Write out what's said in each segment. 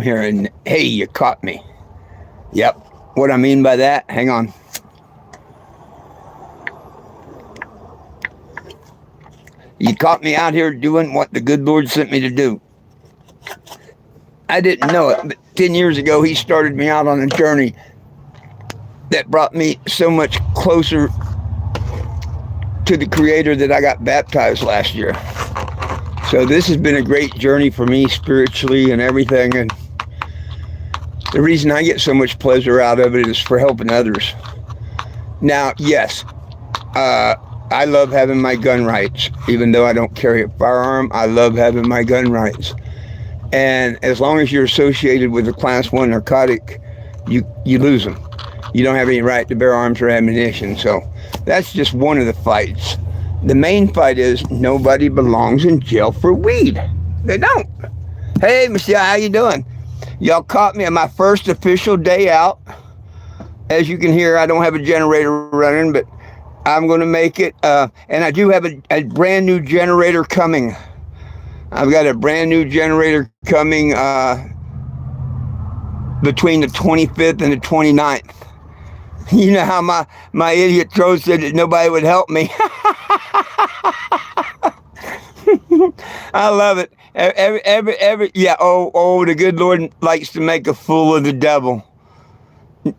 hearing, hey, you caught me. Yep. What I mean by that, hang on. You caught me out here doing what the good Lord sent me to do. I didn't know it, but 10 years ago, He started me out on a journey that brought me so much closer to the Creator that I got baptized last year. So this has been a great journey for me spiritually and everything. And the reason I get so much pleasure out of it is for helping others. Now, yes, I love having my gun rights. Even though I don't carry a firearm, I love having my gun rights. And as long as you're associated with a Class 1 narcotic, you lose them. You don't have any right to bear arms or ammunition. So that's just one of the fights. The main fight is nobody belongs in jail for weed. They don't. Hey, Michelle, how you doing? Y'all caught me on my first official day out. As you can hear, I don't have a generator running, but I'm going to make it. And I do have a brand new generator coming. I've got a brand new generator coming between the 25th and the 29th. You know how my idiot throat said that nobody would help me. I love it. Yeah. Oh, the good Lord likes to make a fool of the devil.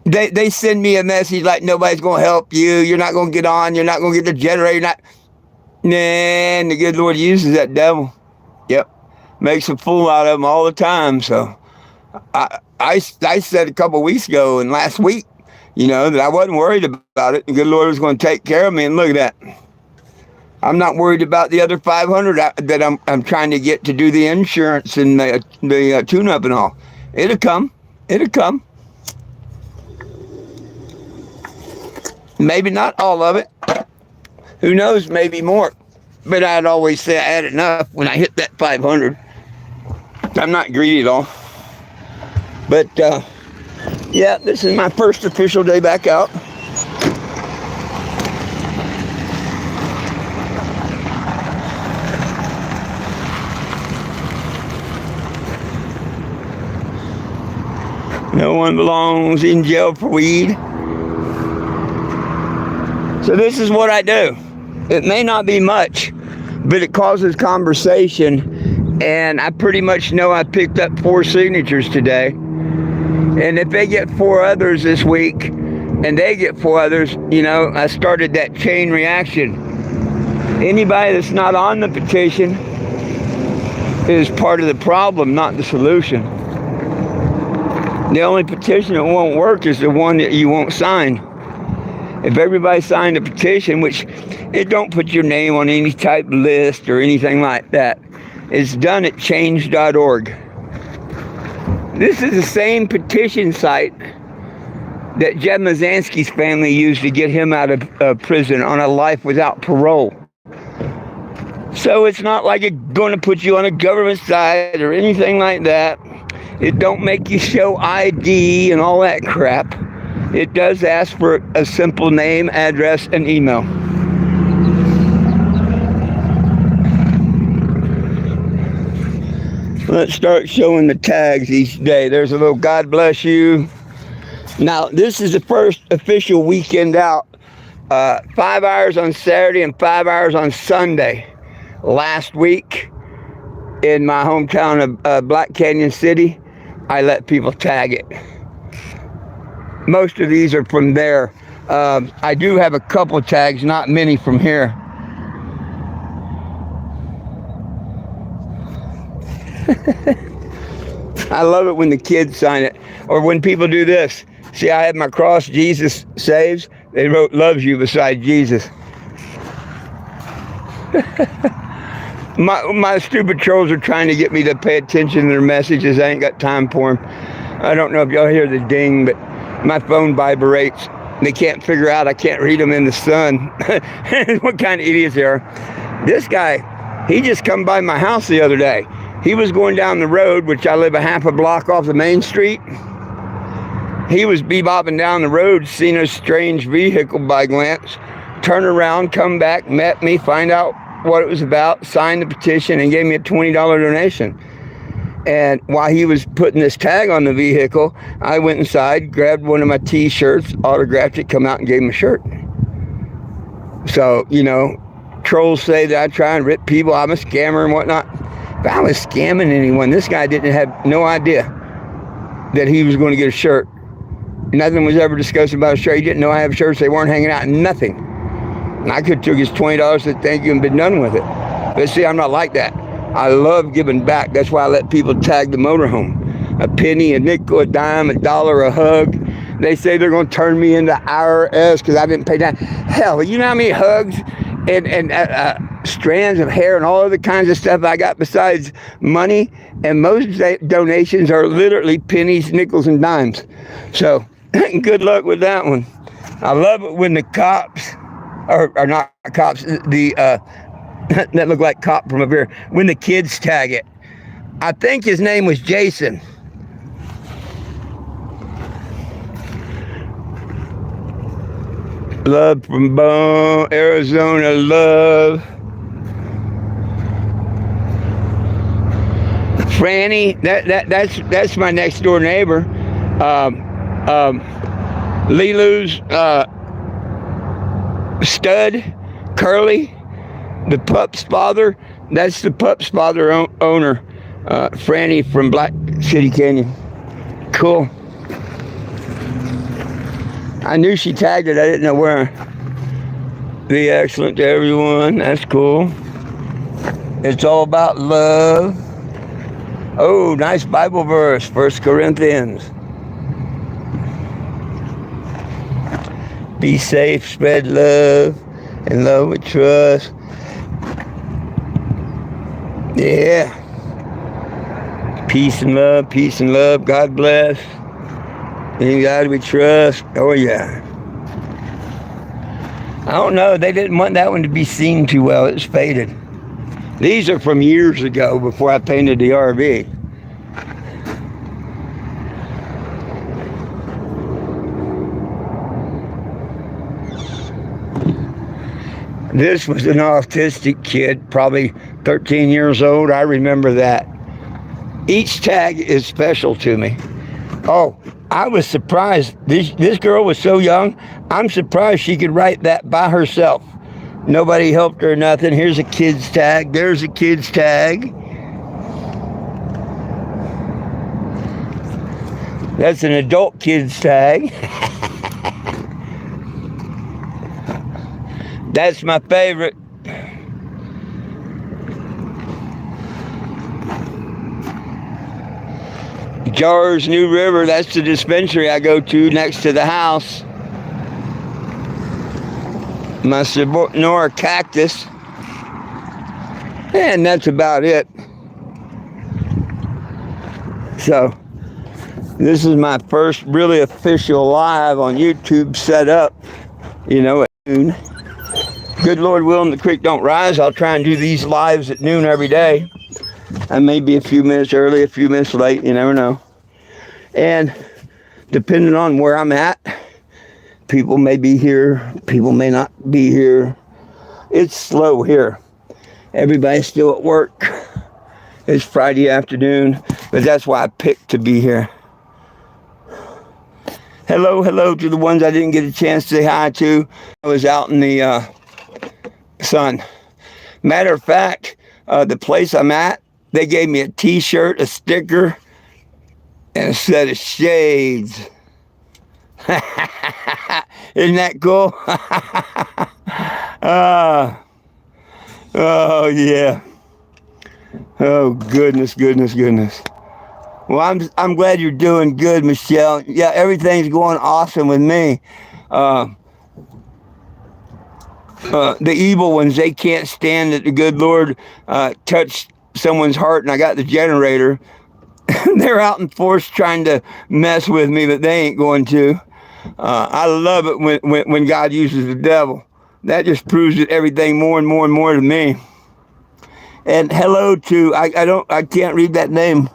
They send me a message like nobody's going to help you. You're not going to get on. You're not going to get the generator. And the good Lord uses that devil. Yep. Makes a fool out of them all the time. So I said a couple of weeks ago and last week, that I wasn't worried about it. The good Lord was going to take care of me. And look at that. I'm not worried about the other 500 that I'm trying to get to do the insurance and the tune-up and all. It'll come. It'll come. Maybe not all of it. Who knows? Maybe more. But I'd always say I had enough when I hit that 500. I'm not greedy at all. But, yeah, this is my first official day back out. No one belongs in jail for weed. So this is what I do. It may not be much, but it causes conversation. And I pretty much know I picked up 4 signatures today. And if they get 4 others this week, and they get 4 others, I started that chain reaction. Anybody that's not on the petition is part of the problem, not the solution. The only petition that won't work is the one that you won't sign. If everybody signed a petition, which it don't put your name on any type of list or anything like that, it's done at change.org. This is the same petition site that Jeb Mazansky's family used to get him out of prison on a life without parole. So it's not like it's going to put you on a government side or anything like that. It don't make you show ID and all that crap. It does ask for a simple name, address, and email. Let's start showing the tags each day. There's a little God bless you. Now, this is the first official weekend out. 5 hours on Saturday and 5 hours on Sunday. Last week, in my hometown of Black Canyon City, I let people tag it. Most of these are from there. I do have a couple tags, not many from here. I love it when the kids sign it, or when people do this. See, I have my cross, Jesus saves. They wrote loves you beside Jesus. My stupid trolls are trying to get me to pay attention to their messages. I ain't got time for them. I don't know if y'all hear the ding, but my phone vibrates. They can't figure out I can't read them in the sun. What kind of idiots they are. This guy, he just come by my house the other day. He was going down the road, which I live a half a block off the main street. He was bebopping down the road, seen a strange vehicle by glance, turn around, come back, met me, find out what it was about, signed the petition, and gave me a $20 donation. And while he was putting this tag on the vehicle, I went inside, grabbed one of my T-shirts, autographed it, come out and gave him a shirt. So, you know, trolls say that I try and rip people, I'm a scammer and whatnot. But I was scamming anyone. This guy didn't have no idea that he was going to get a shirt. Nothing was ever discussed about a shirt. He didn't know I have shirts. They weren't hanging out. Nothing. And I could have took his $20, said thank you, and been done with it. But see, I'm not like that. I love giving back. That's why I let people tag the motorhome. A penny, a nickel, a dime, a dollar, a hug. They say they're going to turn me into IRS because I didn't pay that. Hell, you know how many hugs and strands of hair and all other kinds of stuff I got besides money? And most donations are literally pennies, nickels, and dimes. So good luck with that one. I love it when the cops, or not cops, the that look like cop from up here, when the kids tag it. I think his name was Jason. Love from Bone, Arizona, love. Franny, that's my next door neighbor. Lilu's stud, Curly, the pup's father. That's the pup's father owner, Franny from Black City Canyon. Cool. I knew she tagged it. I didn't know where. Be excellent to everyone. That's cool. It's all about love. Oh, nice Bible verse, 1 Corinthians. Be safe, spread love, and love with trust. Yeah. Peace and love. God bless. In God we trust. Oh, yeah. I don't know. They didn't want that one to be seen too well. It's faded. These are from years ago before I painted the RV. This was an autistic kid, probably 13 years old. I remember that. Each tag is special to me. Oh, I was surprised. This girl was so young. I'm surprised she could write that by herself. Nobody helped her or nothing. Here's a kid's tag. There's a kid's tag. That's an adult kid's tag. That's my favorite. Jars, New River, that's the dispensary I go to next to the house. My Sonora cactus. And that's about it. So, this is my first really official live on YouTube set up, you know, at noon. Good Lord willing, the creek don't rise. I'll try and do these lives at noon every day. I may be a few minutes early, a few minutes late, you never know. And depending on where I'm at, people may be here, people may not be here. It's slow here. Everybody's still at work. It's Friday afternoon, but that's why I picked to be here. Hello to the ones I didn't get a chance to say hi to. I was out in the sun. Matter of fact, the place I'm at, they gave me a t-shirt, a sticker, and a set of shades. Isn't that cool? Oh, yeah. Oh, goodness. Well, I'm glad you're doing good, Michelle. Yeah, everything's going awesome with me. The evil ones, they can't stand that the good Lord touched someone's heart and I got the generator. They're out in force trying to mess with me, but they ain't going to. I love it when God uses the devil. That just proves it everything more and more to me. And hello to, I can't read that name.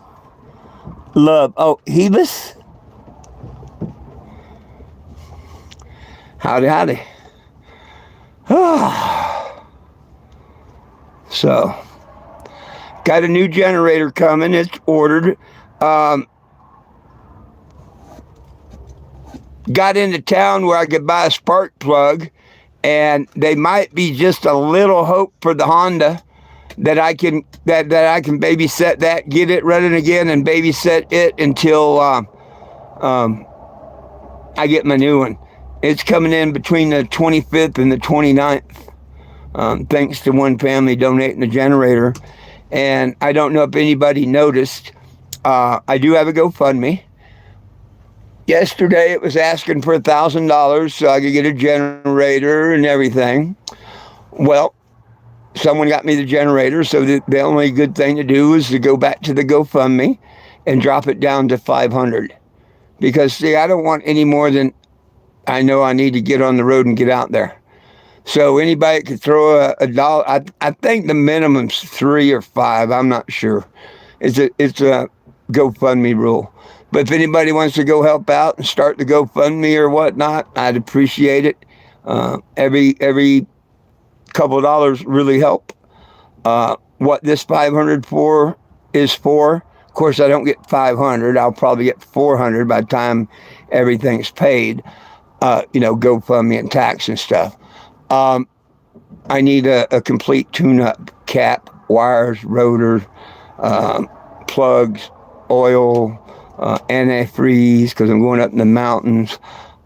Love. Oh, Hebus? Howdy. So, Got a new generator coming. It's ordered. Got into town where I could buy a spark plug, and they might be just a little hope for the Honda that I can babysit that, get it running again, and babysit it until I get my new one. It's coming in between the 25th and the 29th, thanks to one family donating the generator. And I don't know if anybody noticed, I do have a GoFundMe. Yesterday it was asking for $1,000 so I could get a generator and everything. Well, someone got me the generator, so the only good thing to do is to go back to the GoFundMe and drop it down to $500. Because, see, I don't want any more than I know I need to get on the road and get out there. So anybody could throw a dollar. I think the minimum's $3 or $5. I'm not sure. It's a GoFundMe rule. But if anybody wants to go help out and start the GoFundMe or whatnot, I'd appreciate it. Every couple of dollars really help. What this $500 is for, of course, I don't get $500. I'll probably get $400 by the time everything's paid. GoFundMe and tax and stuff. I need a complete tune-up: cap, wires, rotors, plugs, oil, antifreeze because I'm going up in the mountains,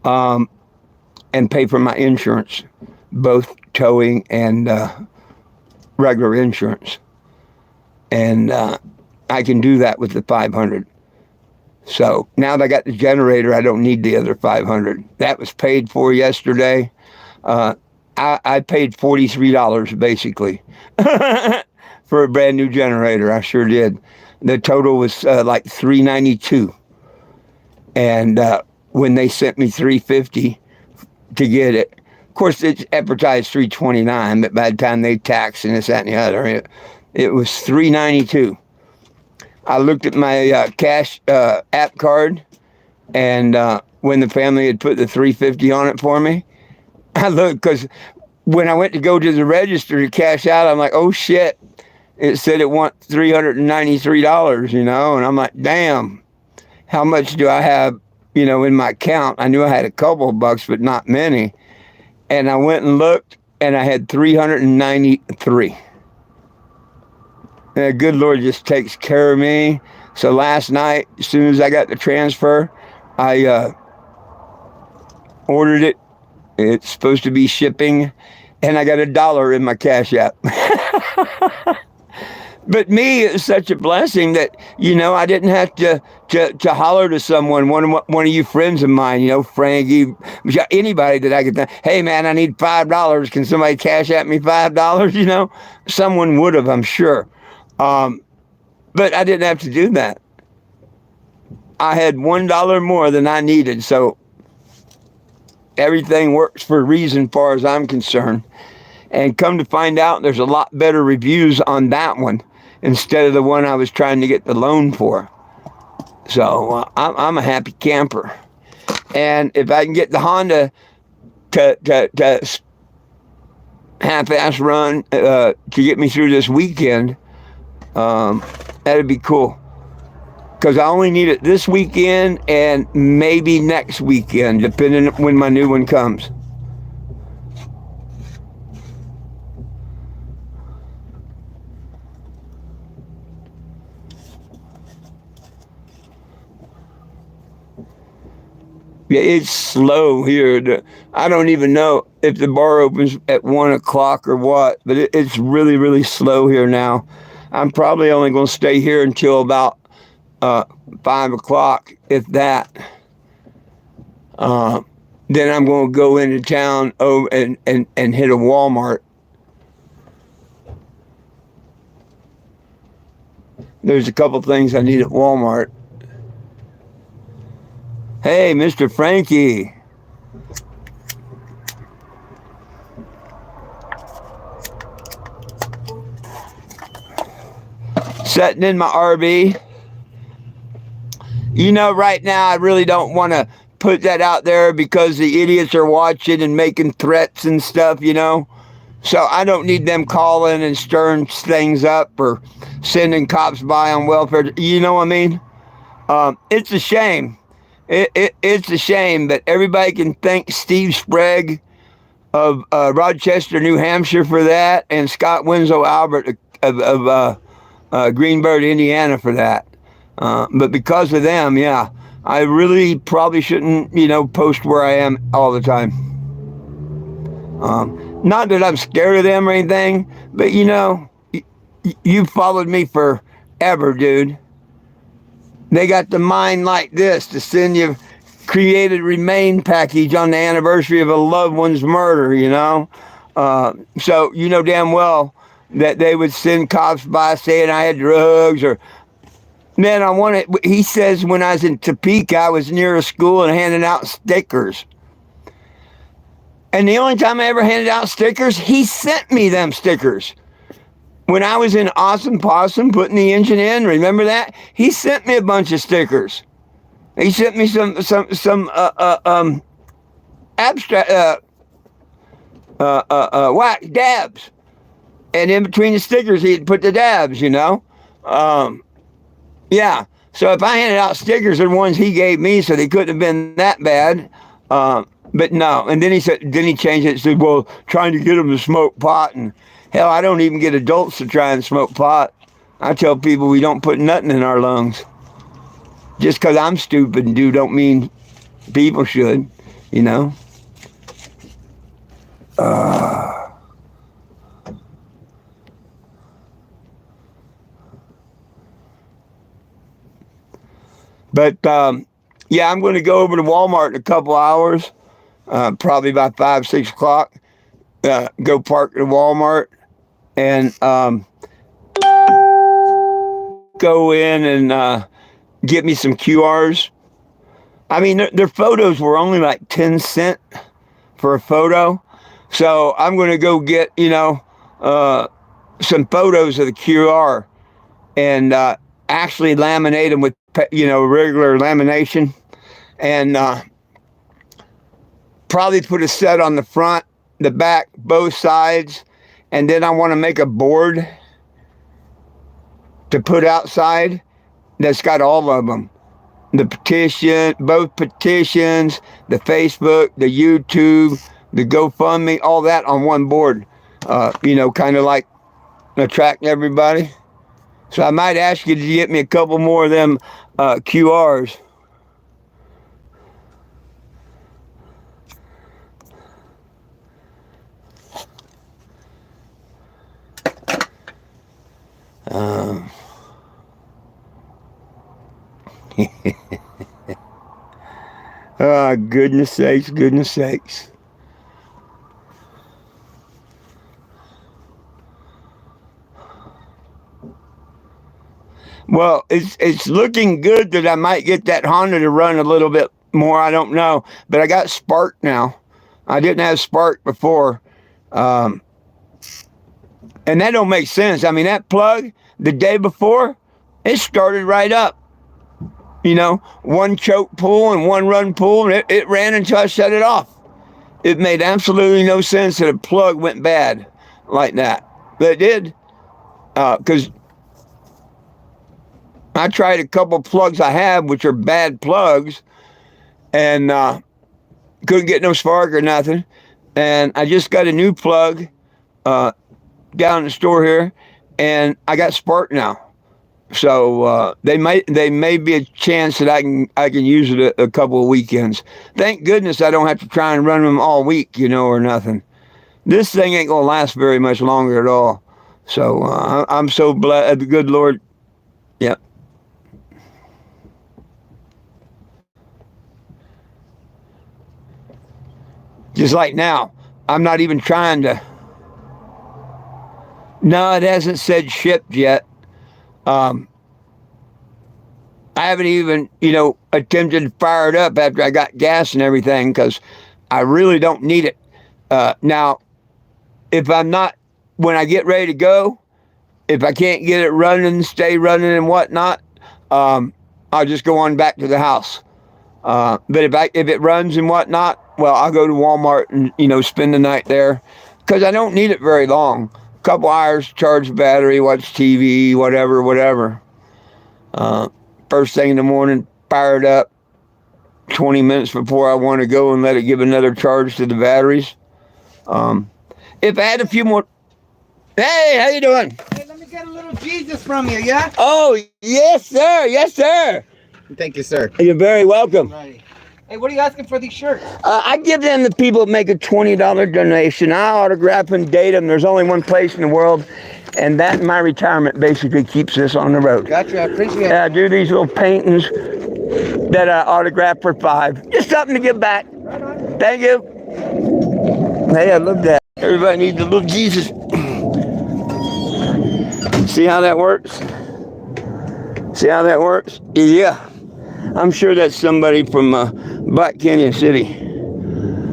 and pay for my insurance, both towing and regular insurance. And I can do that with the $500. So now that I got the generator, I don't need the other $500. That was paid for yesterday. I paid $43 basically for a brand new generator. I sure did. The total was like $392, and when they sent me $350 to get it, of course it's advertised $329, but by the time they tax and this, that, and the other, it was $392. I looked at my cash app card, and when the family had put the $350 on it for me, I looked, because when I went to go to the register to cash out, I'm like, oh shit. It said it wants $393, and I'm like, damn, how much do I have, in my account? I knew I had a couple of bucks, but not many. And I went and looked, and I had $393. And the good Lord just takes care of me. So last night, as soon as I got the transfer, I ordered it. It's supposed to be shipping, and I got $1 in my Cash App. But me, it's such a blessing that, I didn't have to holler to someone, one of you friends of mine, Frankie, anybody that I could think, hey man, I need $5. Can somebody cash at me $5? Someone would have, I'm sure. But I didn't have to do that. I had $1 more than I needed. So everything works for a reason as far as I'm concerned. And come to find out, there's a lot better reviews on that one instead of the one I was trying to get the loan for. So I'm a happy camper. And if I can get the Honda to half-ass run to get me through this weekend, that'd be cool. Because I only need it this weekend and maybe next weekend, depending on when my new one comes. Yeah, it's slow here. I don't even know if the bar opens at 1 o'clock or what, but it's really, really slow here now. I'm probably only going to stay here until about 5 o'clock, if that. Then I'm going to go into town and hit a Walmart. There's a couple things I need at Walmart. Hey, Mr. Frankie. Sitting in my RV. Right now I really don't want to put that out there because the idiots are watching and making threats and stuff, So I don't need them calling and stirring things up or sending cops by on welfare. You know what I mean? It's a shame. It's a shame that everybody can thank Steve Sprague of Rochester, New Hampshire for that, and Scott Winslow Albert of Greenbird, Indiana for that. But because of them, yeah, I really probably shouldn't, post where I am all the time. Not that I'm scared of them or anything, but you followed me forever, dude. They got the mind like this to send you created remain package on the anniversary of a loved one's murder, So you know damn well that they would send cops by saying I had drugs or, man, he says when I was in Topeka, I was near a school and handing out stickers. And the only time I ever handed out stickers, he sent me them stickers. When I was in Awesome Possum putting the engine in, remember that? He sent me a bunch of stickers. He sent me some abstract wax dabs, and in between the stickers he'd put the dabs. Yeah. So if I handed out stickers, they're the ones he gave me, so they couldn't have been that bad. But no. And then he changed it and said, well, trying to get them to smoke pot. And hell, I don't even get adults to try and smoke pot. I tell people we don't put nothing in our lungs. Just because I'm stupid and don't mean people should, But, yeah, I'm going to go over to Walmart in a couple hours, probably about 5, 6 o'clock. Go park at Walmart and go in and get me some QRs. I mean, their photos were only like 10 cents for a photo. So I'm going to go get, some photos of the QR and actually laminate them with, regular lamination, and probably put a set on the front, the back, both sides. And then I want to make a board to put outside that's got all of them. The petition, both petitions, the Facebook, the YouTube, the GoFundMe, all that on one board, kind of like attract everybody. So I might ask you to get me a couple more of them QRs. Oh, goodness sakes, goodness sakes. Well, it's looking good that I might get that Honda to run a little bit more. I don't know. But I got Spark now. I didn't have Spark before. And that don't make sense. I mean, that plug, the day before, it started right up. One choke pull and one run pull, and it ran until I shut it off. It made absolutely no sense that a plug went bad like that. But it did. Because I tried a couple plugs I have, which are bad plugs, and couldn't get no spark or nothing. And I just got a new plug down in the store here, and I got spark now. So they may be a chance that I can use it a couple of weekends. Thank goodness I don't have to try and run them all week, or nothing. This thing ain't gonna last very much longer at all. So I'm so blessed. The good Lord, yeah. Just like now, I'm not even trying to. No, it hasn't said shipped yet. I haven't even, attempted to fire it up after I got gas and everything because I really don't need it. Now, when I get ready to go, if I can't get it running, stay running and whatnot, I'll just go on back to the house. But if it runs and whatnot, well, I'll go to Walmart and, spend the night there because I don't need it very long. A couple hours, charge the battery, watch TV, whatever. First thing in the morning, fire it up 20 minutes before I want to go and let it give another charge to the batteries. If I had a few more... Hey, how you doing? Hey, let me get a little Jesus from you, yeah? Oh, yes, sir. Yes, sir. Thank you, sir. You're very welcome. Right. Hey, what are you asking for these shirts? I give them the people that make a $20 donation. I autograph and date them. There's only one place in the world, and that my retirement basically keeps this on the road. Gotcha, I appreciate it. I do these little paintings that I autograph for $5. Just something to give back. Right on. Thank you. Hey, I love that. Everybody needs a little Jesus. See how that works? See how that works? Yeah. I'm sure that's somebody from Black Canyon City.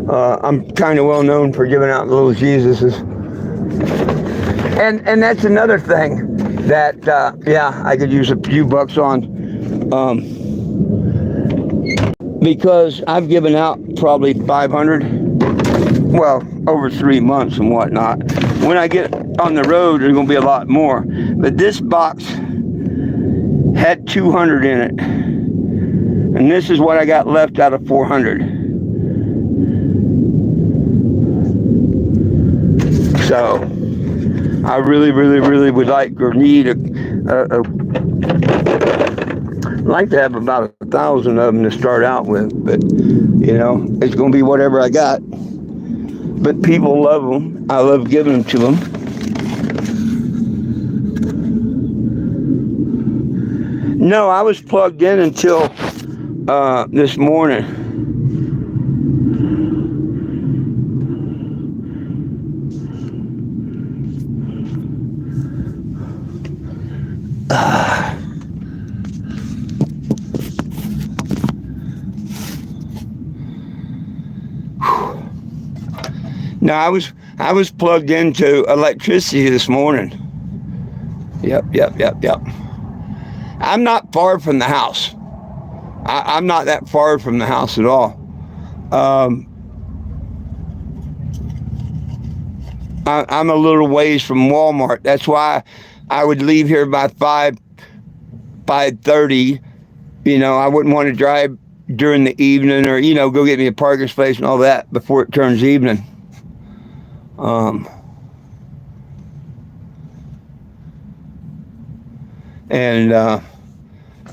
I'm kind of well known for giving out little Jesuses. And that's another thing that, yeah, I could use a few bucks on. Because I've given out probably 500, well, over 3 months and whatnot. When I get on the road, there's going to be a lot more. But this box had 200 in it. And this is what I got left out of 400. So, I really would like or need like to have about 1,000 of them to start out with. But, you know, it's going to be whatever I got. But people love them. I love giving them to them. No, I was plugged in until this morning. No, I was plugged into electricity this morning. Yep. I'm not far from the house. I'm not that far from the house at all. I'm a little ways from Walmart. That's why I would leave here by 5:30. You know, I wouldn't want to drive during the evening or, you know, go get me a parking space and all that before it turns evening.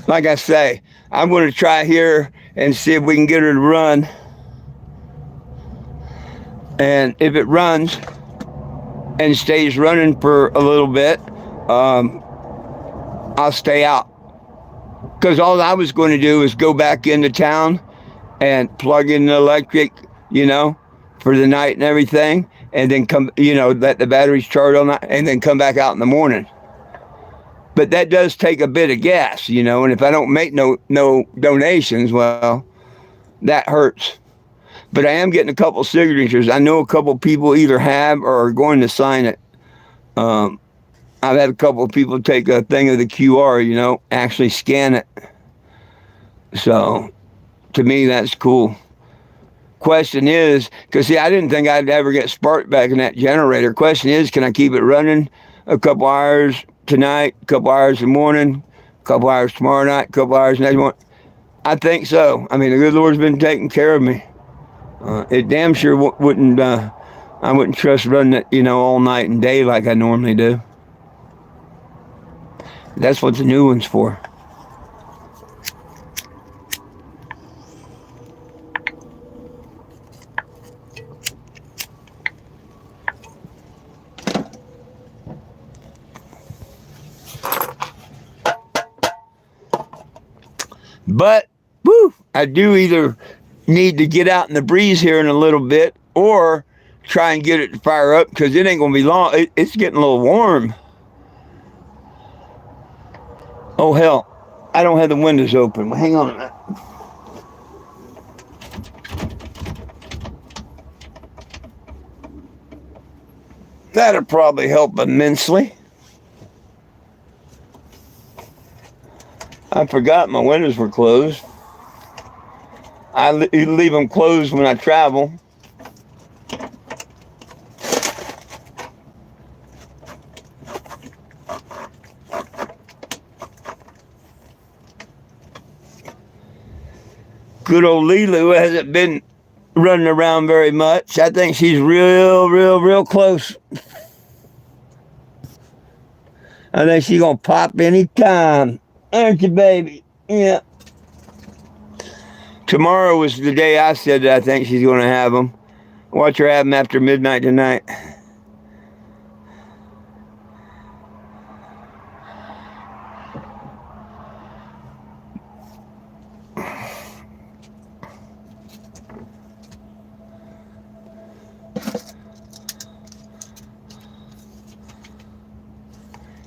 Like I say, I'm going to try here and see if we can get her to run. And if it runs and stays running for a little bit, I'll stay out. Because all I was going to do is go back into town and plug in the electric, you know, for the night and everything. And then come, you know, let the batteries charge all night and then come back out in the morning. But that does take a bit of gas, you know, and if I don't make no donations, well, that hurts. But I am getting a couple signatures. I know a couple people either have or are going to sign it. I've had a couple of people take a thing of the QR, you know, actually scan it. So, to me, that's cool. Question is, because see, I didn't think I'd ever get spark back in that generator. Question is, can I keep it running a couple hours tonight, a couple hours in the morning, a couple hours tomorrow night, a couple hours next morning? I think so. I mean, the good Lord's been taking care of me. It damn sure wouldn't, I wouldn't trust running it, you know, all night and day like I normally do. That's what the new one's for. But, woo, I do either need to get out in the breeze here in a little bit or try and get it to fire up because it ain't going to be long. It's getting a little warm. Oh, hell, I don't have the windows open. Well, hang on a minute. That'll probably help immensely. I forgot my windows were closed. I leave them closed when I travel. Good old Lilu hasn't been running around very much. I think she's real close. I think she's going to pop any time. Aren't you, baby? Yeah. Tomorrow was the day I said that I think she's going to have them. Watch her have them after midnight tonight.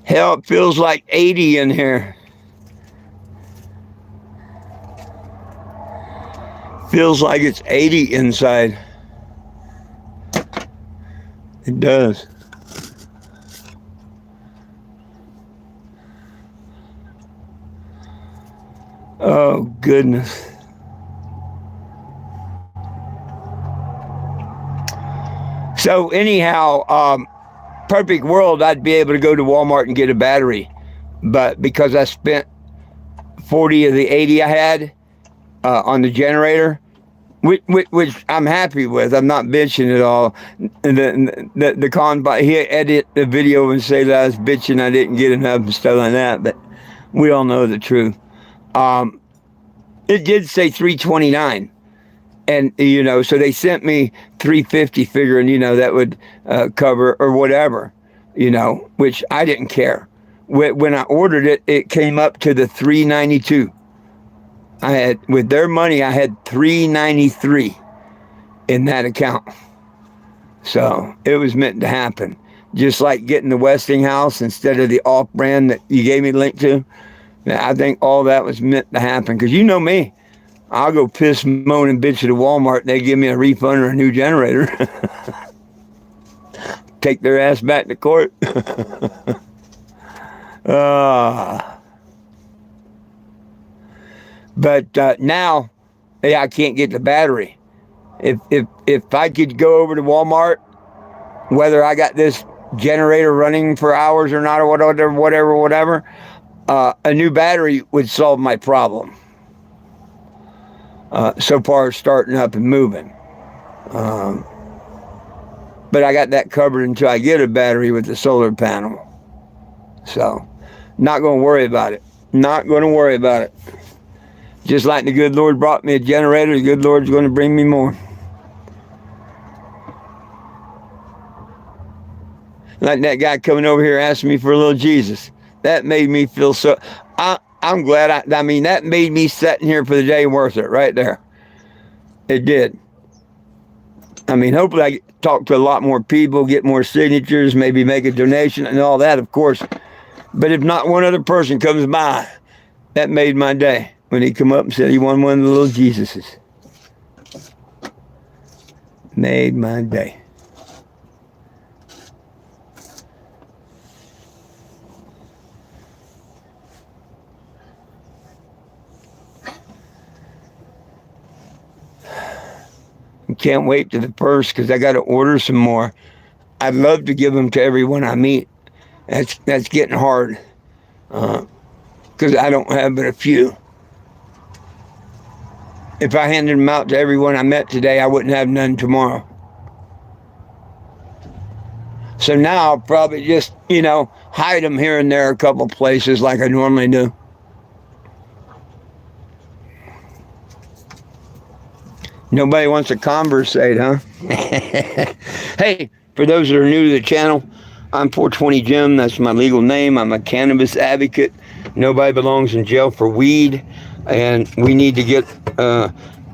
Hell, it feels like 80 in here. Feels like it's 80 inside. It does. Oh, goodness. So anyhow, perfect world, I'd be able to go to Walmart and get a battery. But because I spent 40 of the 80 I had on the generator, which I'm happy with. I'm not bitching at all. The con, he edit the video and say that I was bitching I didn't get enough and stuff like that, but we all know the truth. It did say 329. And, you know, so they sent me 350 figuring, you know, that would cover or whatever, you know, which I didn't care. When I ordered it, it came up to the 392. I had, with their money, I had 393 in that account. So it was meant to happen. Just like getting the Westinghouse instead of the off-brand that you gave me the link to. I think all that was meant to happen. Because you know me. I'll go piss, moan, and bitch at Walmart, and they give me a refund or a new generator. Take their ass back to court. But now, yeah, I can't get the battery. If I could go over to Walmart, whether I got this generator running for hours or not, or whatever, a new battery would solve my problem. So far, starting up and moving. But I got that covered until I get a battery with the solar panel. So, not going to worry about it. Not going to worry about it. Just like the good Lord brought me a generator, the good Lord's going to bring me more. Like that guy coming over here asking me for a little Jesus. That made me feel so... I'm glad, I mean, that made me sitting here for the day worth it, right there. It did. I mean, hopefully I talk to a lot more people, get more signatures, maybe make a donation and all that, of course. But if not one other person comes by, that made my day. When he come up and said he won one of the little Jesuses. Made my day. Can't wait to the first because I got to order some more. I'd love to give them to everyone I meet. That's getting hard because I don't have but a few. If I handed them out to everyone I met today, I wouldn't have none tomorrow. So now I'll probably just, you know, hide them here and there a couple places like I normally do. Nobody wants to conversate, huh? Hey, for those that are new to the channel, I'm 420 Jim. That's my legal name. I'm a cannabis advocate. Nobody belongs in jail for weed. And we need to get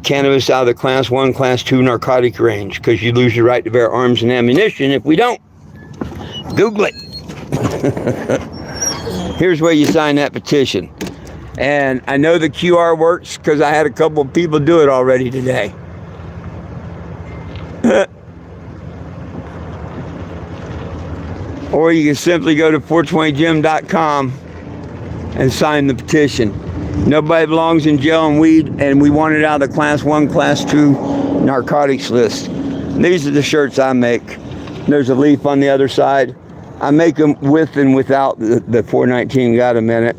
cannabis out of the Class 1, Class 2 narcotic range because you lose your right to bear arms and ammunition if we don't. Google it. Here's where you sign that petition. And I know the QR works because I had a couple of people do it already today. Or you can simply go to 420gym.com and sign the petition. Nobody belongs in jail on weed, and we want it out of the Class 1, Class 2 narcotics list. These are the shirts I make. There's a leaf on the other side. I make them with and without the 419 got a minute.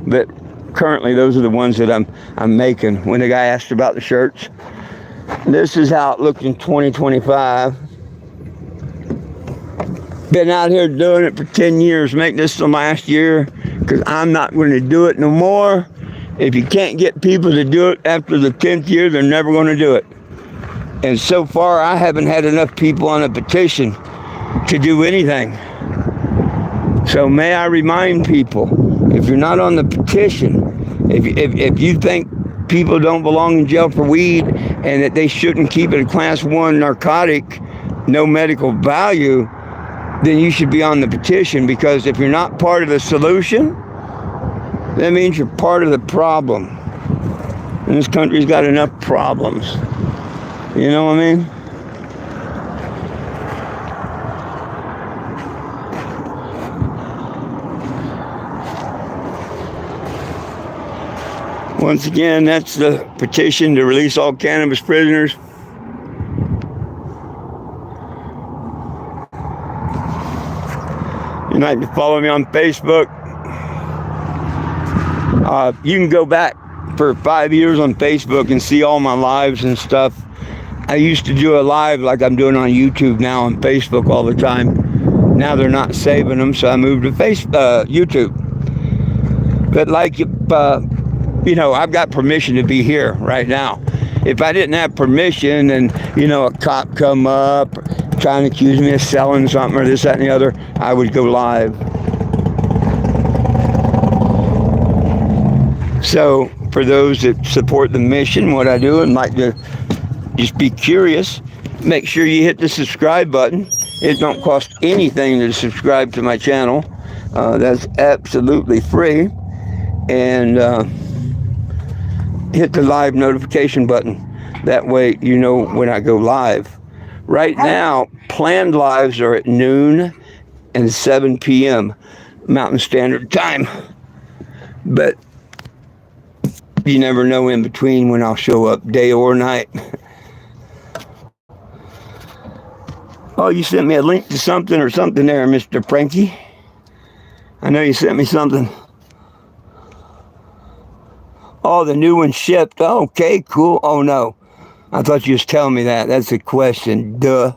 But currently those are the ones that I'm making. When the guy asked about the shirts, this is how it looked in 2025. Been out here doing it for 10 years. Make this the last year because I'm not going to do it no more. If you can't get people to do it after the 10th year, they're never going to do it. And so far, I haven't had enough people on a petition to do anything. So may I remind people, if you're not on the petition, if you think people don't belong in jail for weed and that they shouldn't keep it a class 1 narcotic, no medical value, then you should be on the petition, because if you're not part of the solution, that means you're part of the problem. And this country's got enough problems. You know what I mean? Once again, that's the petition to release all cannabis prisoners. You'd like to follow me on Facebook. You can go back for 5 years on Facebook and see all my lives and stuff. I used to do a live like I'm doing on YouTube now on Facebook all the time. Now they're not saving them, so I moved to YouTube. But like, you know, I've got permission to be here right now. If I didn't have permission and, you know, a cop come up trying to accuse me of selling something or this, that, and the other, I would go live. So for those that support the mission, what I do, and like to just be curious, make sure you hit the subscribe button. It don't cost anything to subscribe to my channel. That's absolutely free. And hit the live notification button. That way you know when I go live. Right now, planned lives are at noon and 7 p.m. Mountain Standard Time. But you never know in between when I'll show up, day or night. Oh, you sent me a link to something or something there, Mr. Frankie. I know you sent me something. Oh, the new one shipped. Oh, okay, cool. Oh, no. I thought you was telling me that. That's a question. Duh.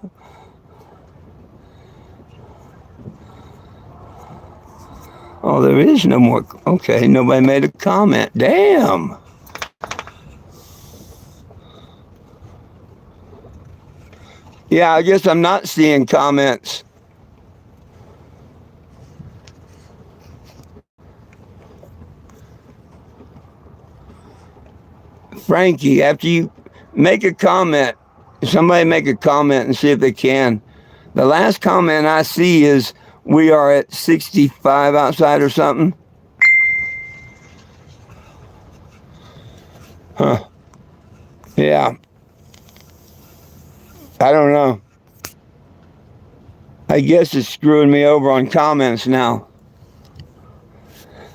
Oh, there is no more. Okay, nobody made a comment. Damn. Yeah, I guess I'm not seeing comments. Frankie, after you make a comment, somebody make a comment and see if they can. The last comment I see is we are at 65 outside or something. Huh. Yeah. I don't know. I guess it's screwing me over on comments now.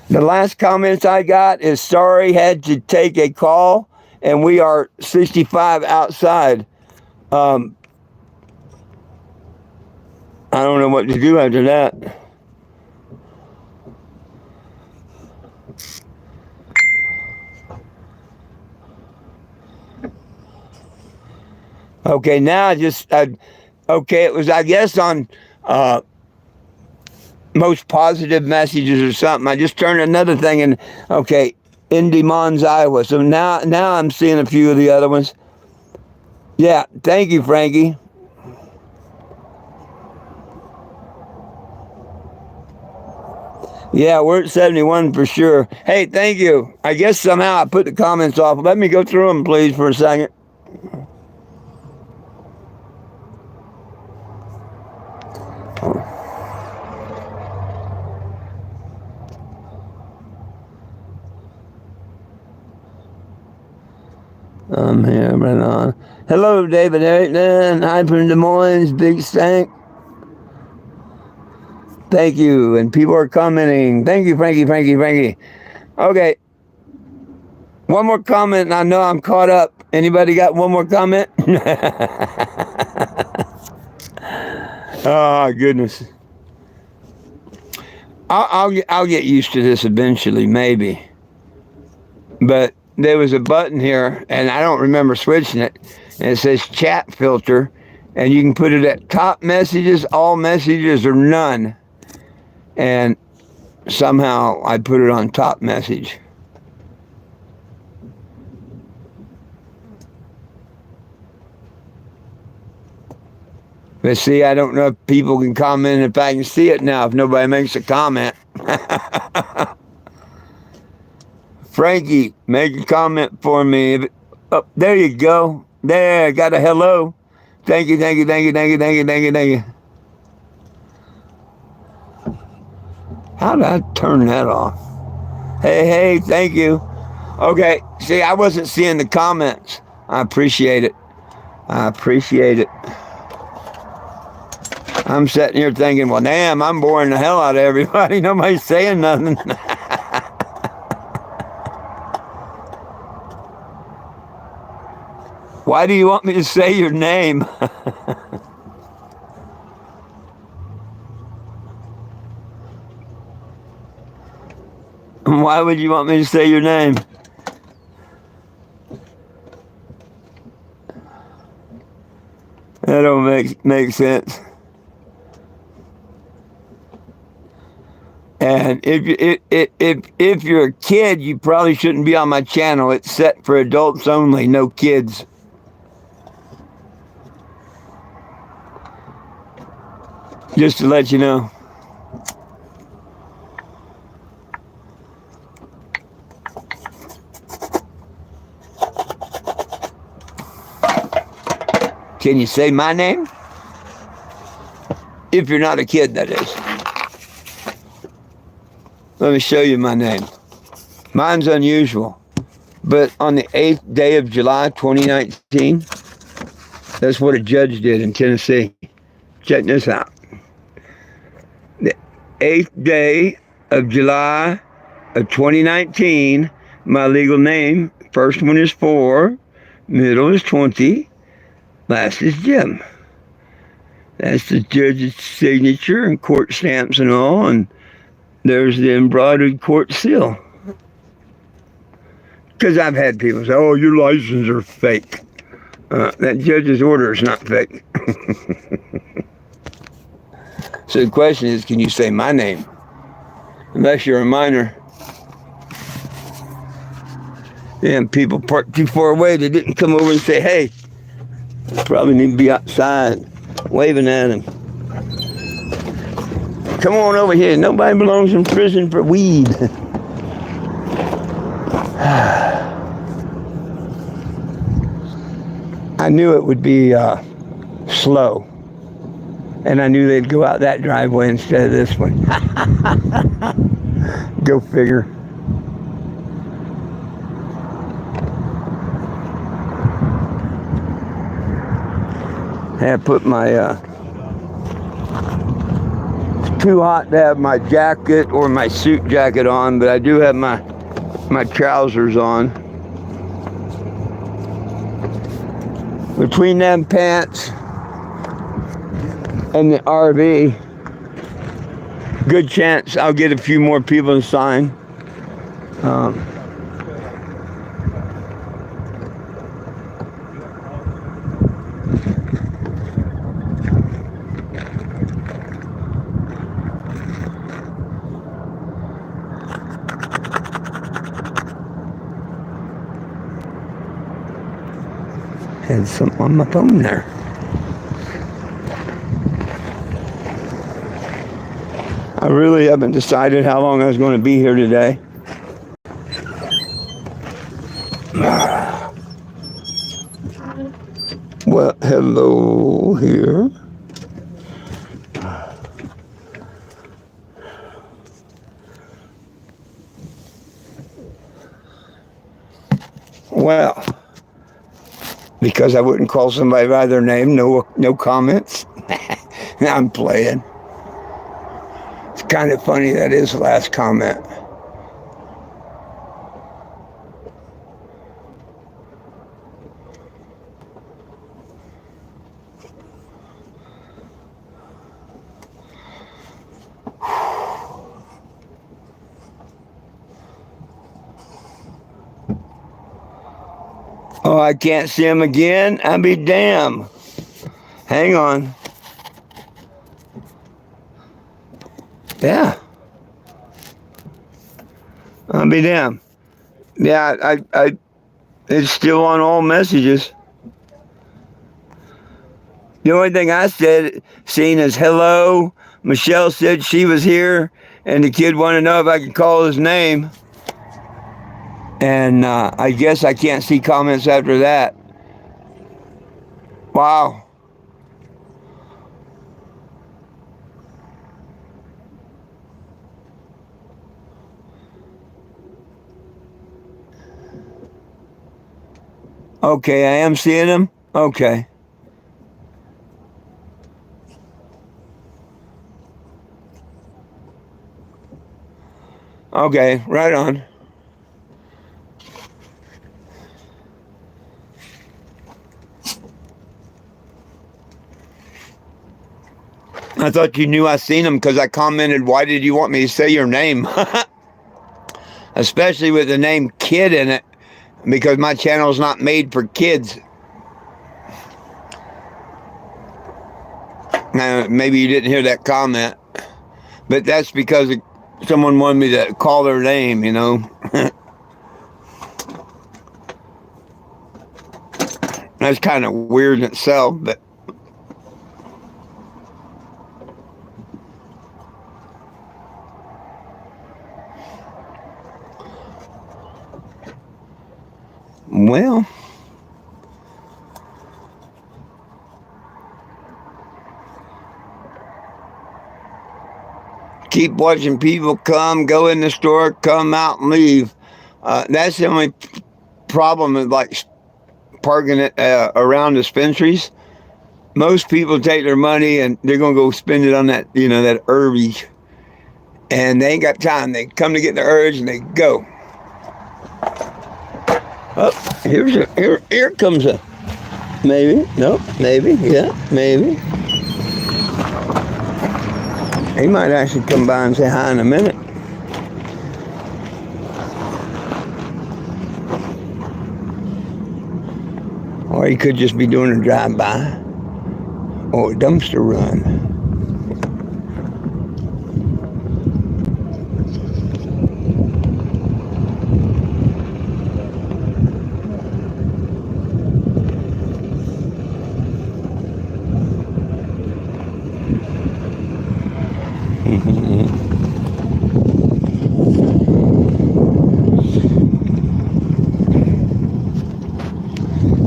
The last comments I got is sorry, had to take a call, and we are 65 outside. I don't know what to do after that. Okay, now okay, it was, I guess, on most positive messages or something. I just turned another thing and, okay, Indy Mons, Iowa. So now I'm seeing a few of the other ones. Yeah, thank you, Frankie. Yeah, we're at 71 for sure. Hey, thank you. I guess somehow I put the comments off. Let me go through them, please, for a second. I'm here, right on. Hello, David Erickson. Hi from Des Moines. Big stank. Thank you. And people are commenting. Thank you, Frankie. Okay. One more comment, and I know I'm caught up. Anybody got one more comment? Oh, goodness. I'll get used to this eventually, maybe. But there was a button here, and I don't remember switching it. And it says chat filter, and you can put it at top messages, all messages, or none. And somehow I put it on top message. But see, I don't know if people can comment if I can see it now if nobody makes a comment. Frankie, make a comment for me. Oh, there you go. There, I got a hello. Thank you, thank you, thank you, thank you, thank you, thank you, thank you. How did I turn that off? Hey, thank you. Okay, see, I wasn't seeing the comments. I appreciate it. I appreciate it. I'm sitting here thinking, well, damn, I'm boring the hell out of everybody. Nobody's saying nothing. Why do you want me to say your name? Why would you want me to say your name? That don't make sense. And if you're a kid, you probably shouldn't be on my channel. It's set for adults only, no kids. Just to let you know. Can you say my name? If you're not a kid, that is. Let me show you my name. Mine's unusual. But on the 8th day of July, 2019, that's what a judge did in Tennessee. Check this out. The 8th day of July of 2019, my legal name, first one is 4, middle is 20, last is Jim. That's the judge's signature and court stamps and all, and there's the embroidered court seal. Because I've had people say, oh, your license are fake. That judge's order is not fake. So the question is, can you say my name? Unless you're a minor. Damn, people parked too far away. They didn't come over and say, hey, probably need to be outside waving at them. Come on over here. Nobody belongs in prison for weed. I knew it would be slow. And I knew they'd go out that driveway instead of this one. Go figure. I put my, it's too hot to have my jacket or my suit jacket on, but I do have my trousers on. Between them pants and the RV, good chance I'll get a few more people to sign. Had something on my phone there. I really haven't decided how long I was going to be here today. Well, hello here. Well, because I wouldn't call somebody by their name, no comments. I'm playing. It's kind of funny that is the last comment. Oh, I can't see him again? I'll be damned. Hang on. Yeah. I'll be damned. Yeah, it's still on all messages. The only thing I seen is hello. Michelle said she was here, and the kid wanted to know if I could call his name. And I guess I can't see comments after that. Wow. Okay, I am seeing him. Okay. Okay, right on. I thought you knew I seen him because I commented, why did you want me to say your name? Especially with the name Kid in it, because my channel's not made for kids. Now, maybe you didn't hear that comment, but that's because someone wanted me to call their name, you know. That's kind of weird in itself, but well, keep watching people come, go in the store, come out and leave. That's the only problem with like parking it around dispensaries. Most people take their money and they're gonna go spend it on that, you know, that herbage, and they ain't got time. They come to get the herbs and they go. Oh, here comes a maybe, no, maybe, yeah, maybe. He might actually come by and say hi in a minute. Or he could just be doing a drive-by or a dumpster run.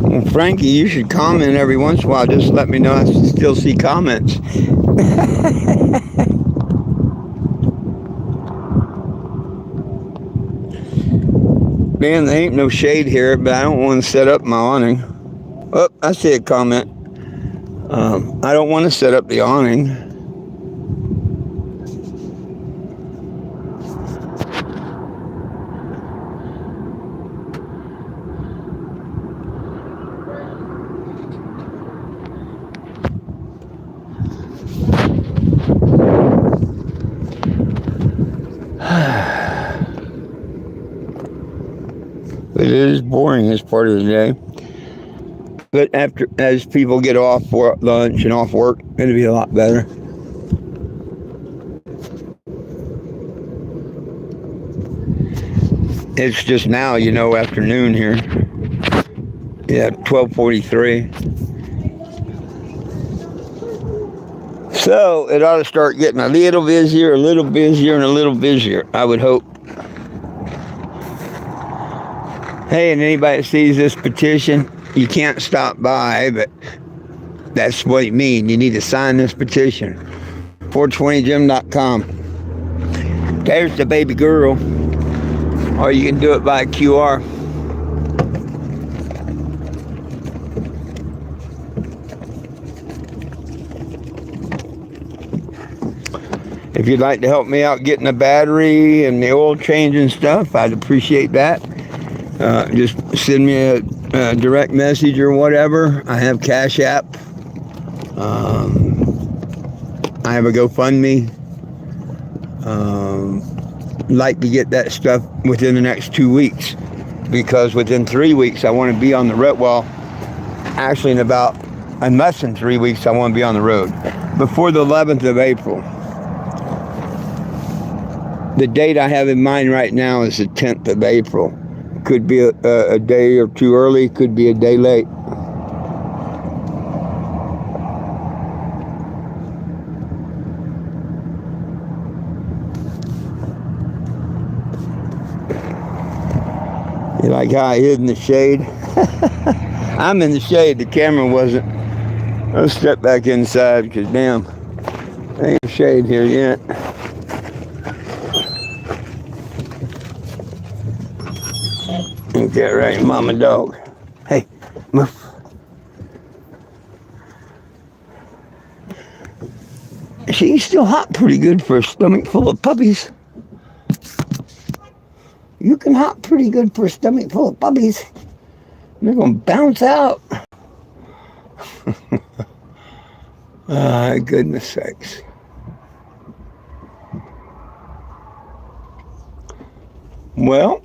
Well, Frankie, you should comment every once in a while. Just let me know I still see comments. Man, there ain't no shade here, but I don't want to set up my awning. Oh, I see a comment. I don't want to set up the awning. It is boring this part of the day. But as people get off for lunch and off work, it'll be a lot better. It's just now, you know, afternoon here. Yeah, 12:43. So it ought to start getting a little busier, and a little busier, I would hope. Hey, and anybody that sees this petition, you can't stop by, but that's what it means. You need to sign this petition. 420gym.com. There's the baby girl. Or you can do it by QR. If you'd like to help me out getting the battery and the oil change and stuff, I'd appreciate that. Just send me a direct message or whatever. I have Cash App. I have a GoFundMe. Like to get that stuff within the next 2 weeks. because within 3 weeks I want to be on the road. Well, actually in less than 3 weeks I want to be on the road. Before the 11th of April. The date I have in mind right now is the 10th of April. Could be a day or two early, could be a day late. You like how I hid in the shade? I'm in the shade, the camera wasn't. I'll step back inside because damn, there ain't shade here yet. Ain't that right, mama dog? Hey, move. She's still hot pretty good for a stomach full of puppies. You can hop pretty good for a stomach full of puppies. They're going to bounce out. Goodness sakes. Well,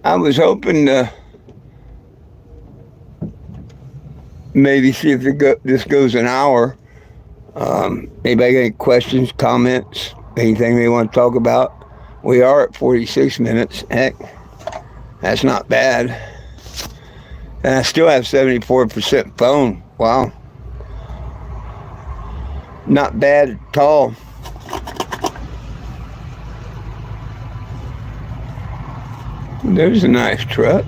I was hoping to maybe see if this goes an hour. Anybody got any questions, comments, anything they want to talk about? We are at 46 minutes. Heck, that's not bad. And I still have 74% phone. Wow. Not bad at all. There's a nice truck.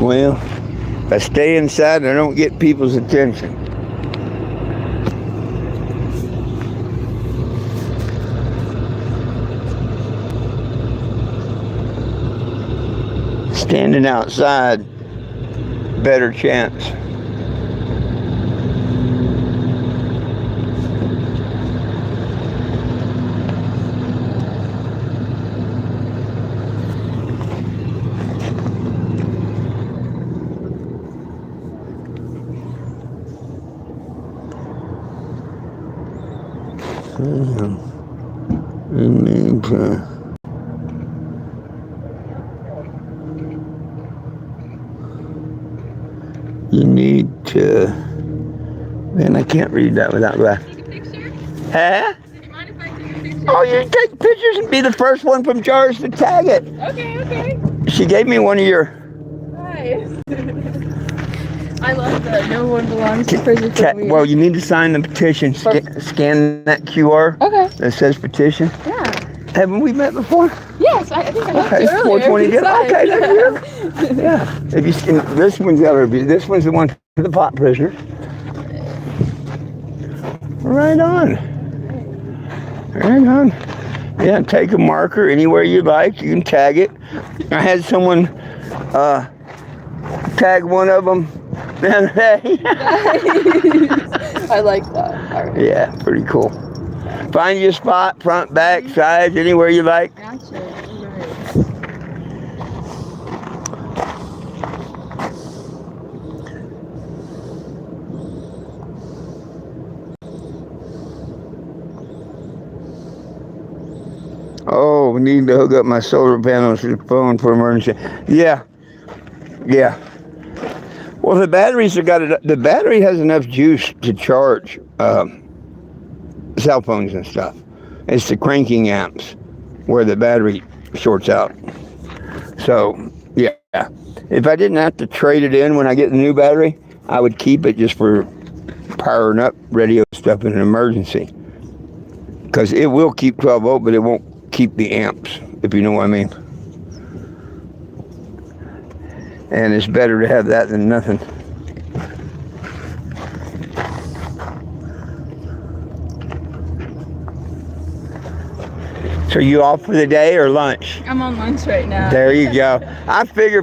Well, if I stay inside, I don't get people's attention. Standing outside, better chance. You need to, man, I can't read that without glasses. Huh? Oh, you take pictures and be the first one from Jars to tag it. Okay. She gave me one of your... Nice. I love that. No one belongs to prison for me. Well, you need to sign the petition. Scan that QR that says petition. Yeah. Haven't we met before? Yes, I think I helped you earlier. 420 did. Okay, that's you. Yeah. If you, this one's the other. This one's the one for the pot prisoner. Right on. Right on. Yeah, take a marker anywhere you like. You can tag it. I had someone tag one of them the other day. I like that. All right. Yeah, pretty cool. Find your spot, front, back, sides, anywhere you like. Gotcha. Right. Oh, we need to hook up my solar panels to the phone for emergency. Yeah. Well, the batteries have got it. The battery has enough juice to charge cell phones and stuff. It's the cranking amps where the battery shorts out. So, yeah. If I didn't have to trade it in when I get the new battery, I would keep it just for powering up radio stuff in an emergency. Because it will keep 12 volt, but it won't keep the amps, if you know what I mean. And it's better to have that than nothing. So you off for the day or lunch? I'm on lunch right now. There you go. I figure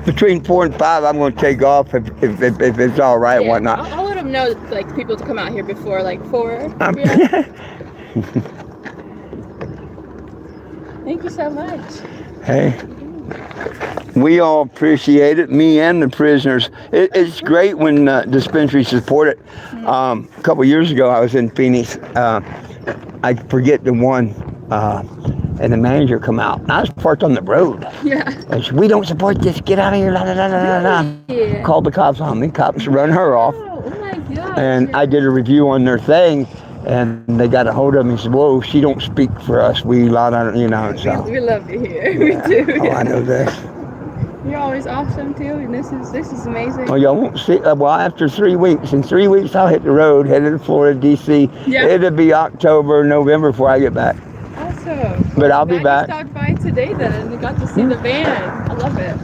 between 4 and 5 I'm going to take off if it's all right and whatnot. I'll let them know, like, people to come out here before, like, 4. Thank you so much. Hey, we all appreciate it, me and the prisoners. It's great when dispensaries support it. A couple years ago, I was in Phoenix. I forget the one, and the manager come out. And I was parked on the road. Yeah. And she said, "We don't support this. Get out of here." La, la, la, la, la, la. Yeah. Called the cops on me. Cops run her off. Oh my God. And I did a review on their thing, and they got a hold of me and said, "Whoa, she don't speak for us. We lot of, you know." So. We love you here. We do. Oh, I know this. You're always awesome too, and this is amazing. Well, y'all won't see. Well, after 3 weeks, in 3 weeks, I'll hit the road, headed to Florida, D.C. Yeah. It'll be October, November before I get back. Awesome. But I'll be back. You stopped by today then, and you got to see the van. I love it.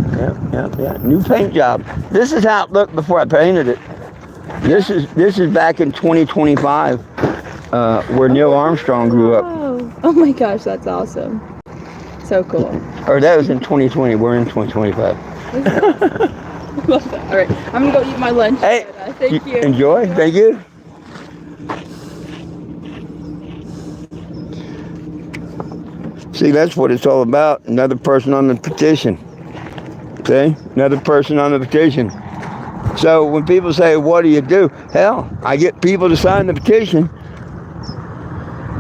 Yeah. New paint job. This is how it looked before I painted it. This is back in 2025, where Neil Armstrong grew up. Oh my gosh, that's awesome. So cool. Or that was in 2020. We're in 2025. Love that. All right, I'm gonna go eat my lunch. Hey, But, thank you. Enjoy. Thank you. See, that's what it's all about. Another person on the petition. See? Another person on the petition. So when people say, "What do you do?" Hell, I get people to sign the petition.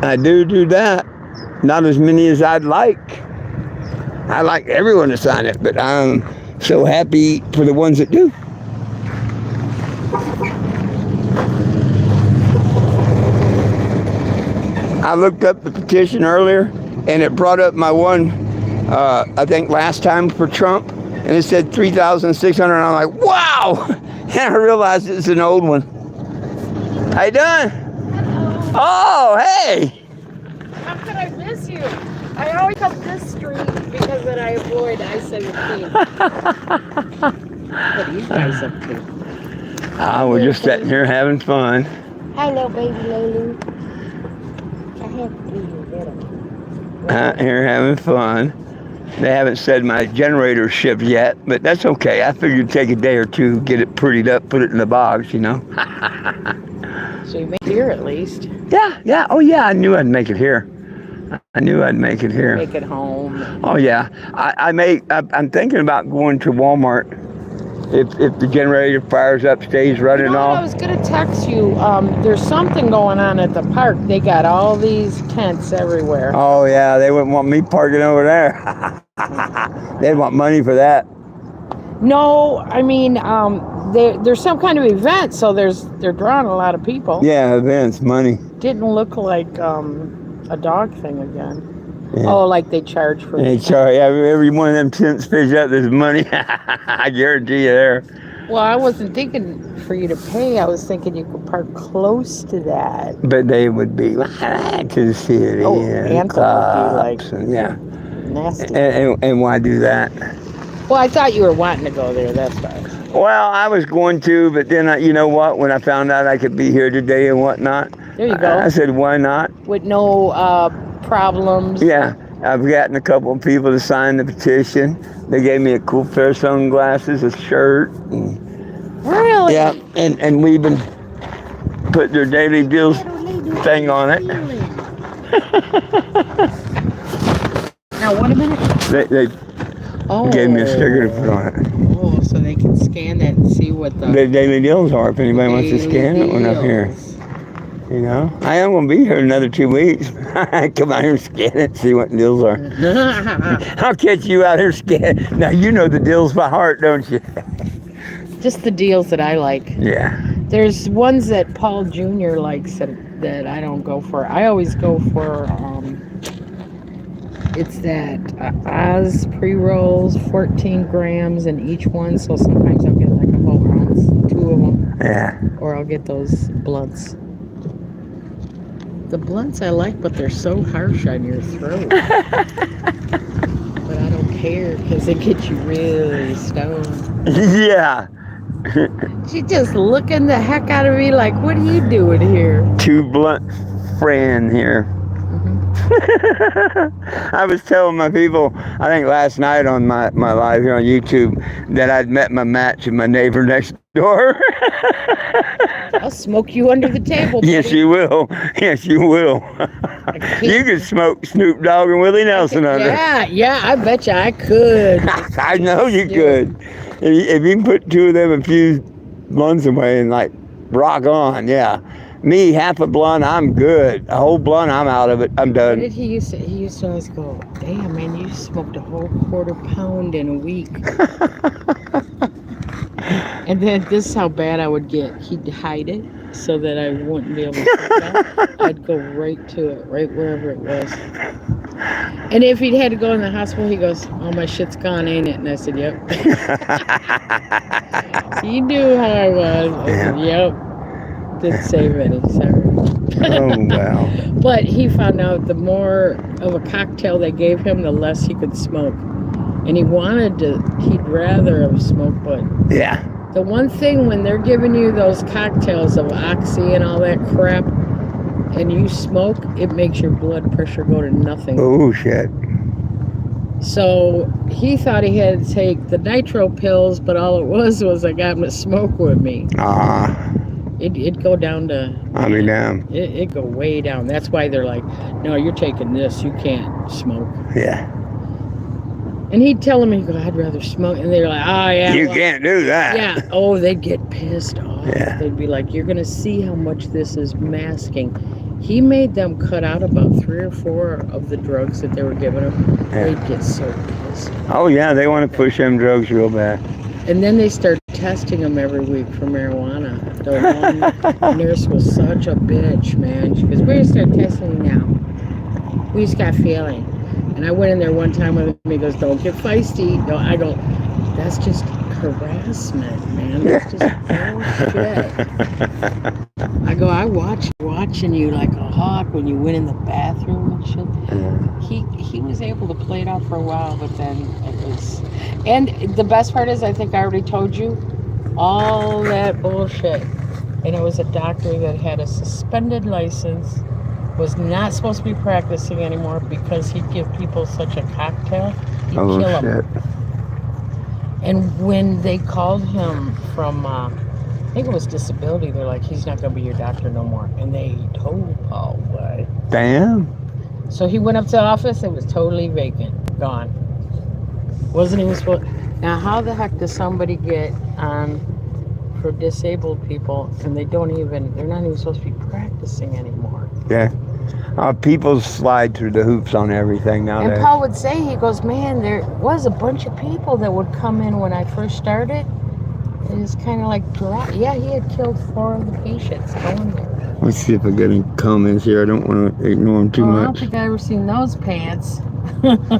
I do that. Not as many as I'd like. I like everyone to sign it, but I'm so happy for the ones that do. I looked up the petition earlier, and it brought up my one, I think last time for Trump, and it said 3,600, and I'm like, wow! And I realized it's an old one. How you doing? Oh, hey! How could I miss you? I always come this street because then I avoid I-17. What are you guys up to? We're just sitting here having fun. Hello, baby Lulu. I have to be your Here having fun. They haven't said my generator's shipped yet, but that's okay. I figured it'd take a day or two, get it prettied up, put it in the box, you know. So you make it here at least. Yeah. Oh, yeah, I knew I'd make it here. Make it home. Oh, yeah. I'm thinking about going to Walmart. If the generator fires up, stays running You know what, I off. was going to text you. There's something going on at the park. They got all these tents everywhere. Oh, yeah, they wouldn't want me parking over there. They'd want money for that. No, I mean, there's some kind of event, so they're drawing a lot of people. Yeah, events, money. Didn't look like a dog thing again. Yeah. Oh, like they charge for Hey, sorry, every one of them tents fish up, there's money. I guarantee you there. Well, I wasn't thinking for you to pay. I was thinking you could park close to that. But they would be to the city. Oh, and Anthem would be like cops and, yeah. nasty. And why do that? Well, I thought you were wanting to go there. That's why. Well, I was going to, but then, you know what? When I found out I could be here today and whatnot, There you go. I said, why not? With no problems. Yeah, I've gotten a couple of people to sign the petition. They gave me a cool pair of sunglasses, a shirt. And, Really? yeah, and we even put their daily deals thing on it. Now, wait a minute. They Oh. gave me a sticker to put on it. Oh, so they can scan that and see what the The daily deals are if anybody wants to scan it when I'm here. deals. You know, I am going to be here another 2 weeks. Come out here and scan it, see what deals are. I'll catch you out here scan. Now, you know the deals by heart, don't you? Just the deals that I like. Yeah. There's ones that Paul Jr. likes that I don't go for. I always go for, it's that Oz pre-rolls, 14 grams in each one. So sometimes I'll get like a whole ounce, 2 of them. Yeah. Or I'll get those blunts. The blunts I like, but they're so harsh on your throat. But I don't care because they get you really stoned. Yeah. She just looking the heck out of me like, what are you doing here? Too blunt friend here. I was telling my people, I think last night on my live here on YouTube, that I'd met my match and my neighbor next door. I'll smoke you under the table. Yes, buddy. you will. Yes, you will. You could smoke Snoop Dogg and Willie Nelson under. Yeah, I bet you I could. I know you Yeah. could. If you can put two of them a few blunts away and like rock on, yeah. Me, half a blunt, I'm good. A whole blunt, I'm out of it. I'm What done. did he used to always go, damn man, you smoked a whole quarter pound in a week. And then this is how bad I would get. He'd hide it so that I wouldn't be able to pick it up. I'd go right to it, right wherever it was. And if he'd had to go in the hospital, he goes, oh, my shit's gone, ain't it? And I said, yep. He knew how I was. I said, yep. Didn't save any, sorry. Oh, wow. But he found out the more of a cocktail they gave him, the less he could smoke. And he'd rather have smoked, but Yeah. the one thing when they're giving you those cocktails of Oxy and all that crap, and you smoke, it makes your blood pressure go to nothing. Oh, shit. So he thought he had to take the nitro pills, but all it was I got him to smoke with me. It'd go down to, I'll be damned. it'd go way down. That's why they're like, no, you're taking this, you can't smoke. Yeah. And he'd tell them, he'd go, I'd rather smoke. And they're like, oh, yeah. You well, can't do that. Yeah. Oh, they'd get pissed off. Yeah. They'd be like, you're going to see how much this is masking. He made them cut out about 3 or 4 of the drugs that they were giving them. Yeah. They'd get so pissed. Oh, yeah, they want to push them drugs real bad. And then they start testing them every week for marijuana. The one nurse was such a bitch, man. She goes, we're going to start testing now. We just got feeling. And I went in there one time with him. He goes, don't get feisty. No, I go, that's just harassment, man. That's just bullshit. I go, I watching you like a hawk when you went in the bathroom and shit. He was able to play it out for a while, but then it was... And the best part is, I think I already told you, all that bullshit. And it was a doctor that had a suspended license, was not supposed to be practicing anymore because he'd give people such a cocktail, he'd kill them. Shit. And when they called him from, I think it was disability, they're like, he's not going to be your doctor no more. And they told Paul why. Damn. So he went up to the office, it was totally vacant, gone. Wasn't even supposed... Now, how the heck does somebody get on for disabled people and they're not even supposed to be practicing anymore? Yeah. People slide through the hoops on everything nowadays. And Paul would say, he goes, man, there was a bunch of people that would come in when I first started. And it's kind of like, yeah, he had killed 4 of the patients going there. Let's see if I get any comments here. I don't want to ignore them too I don't much. think I ever seen those pants.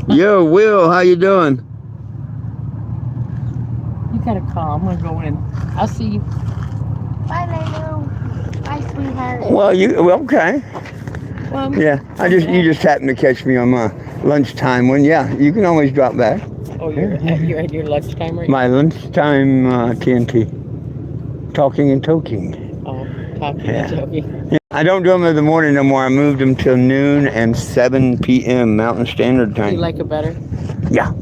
Yo, Will, how you doing? You got a call. I'm going to go in. I'll see you. Bye, Lulu. Bye, sweetheart. Well, okay. Well, Yeah, you just happened to catch me on my lunchtime one. Yeah, you can always drop back. oh, you're at your lunchtime right My lunchtime TNT. Talking and toking. now? Oh, talking Yeah. and joking. Yeah, I don't do them in the morning no more. I moved them till noon and 7 p.m. Mountain Standard Do you Time. like it better? Yeah.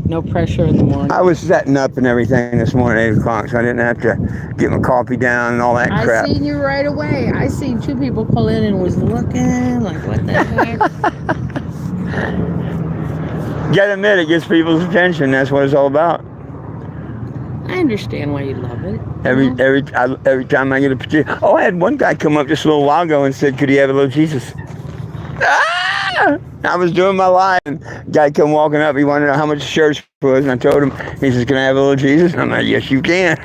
No pressure in the morning. I was setting up and everything this morning at 8 o'clock, so I didn't have to get my coffee down and all that I crap. seen you right away. I seen 2 people pull in and was looking like, what the heck? Gotta admit, it gets people's attention. That's what it's all about. I understand why you love it. Every time I get a picture. Oh, I had one guy come up just a little while ago and said, could he have a little Jesus? Ah! I was doing my live, and guy come walking up. He wanted to know how much the shirt was, and I told him. He says, can I have a little Jesus? And I'm like, yes, you can.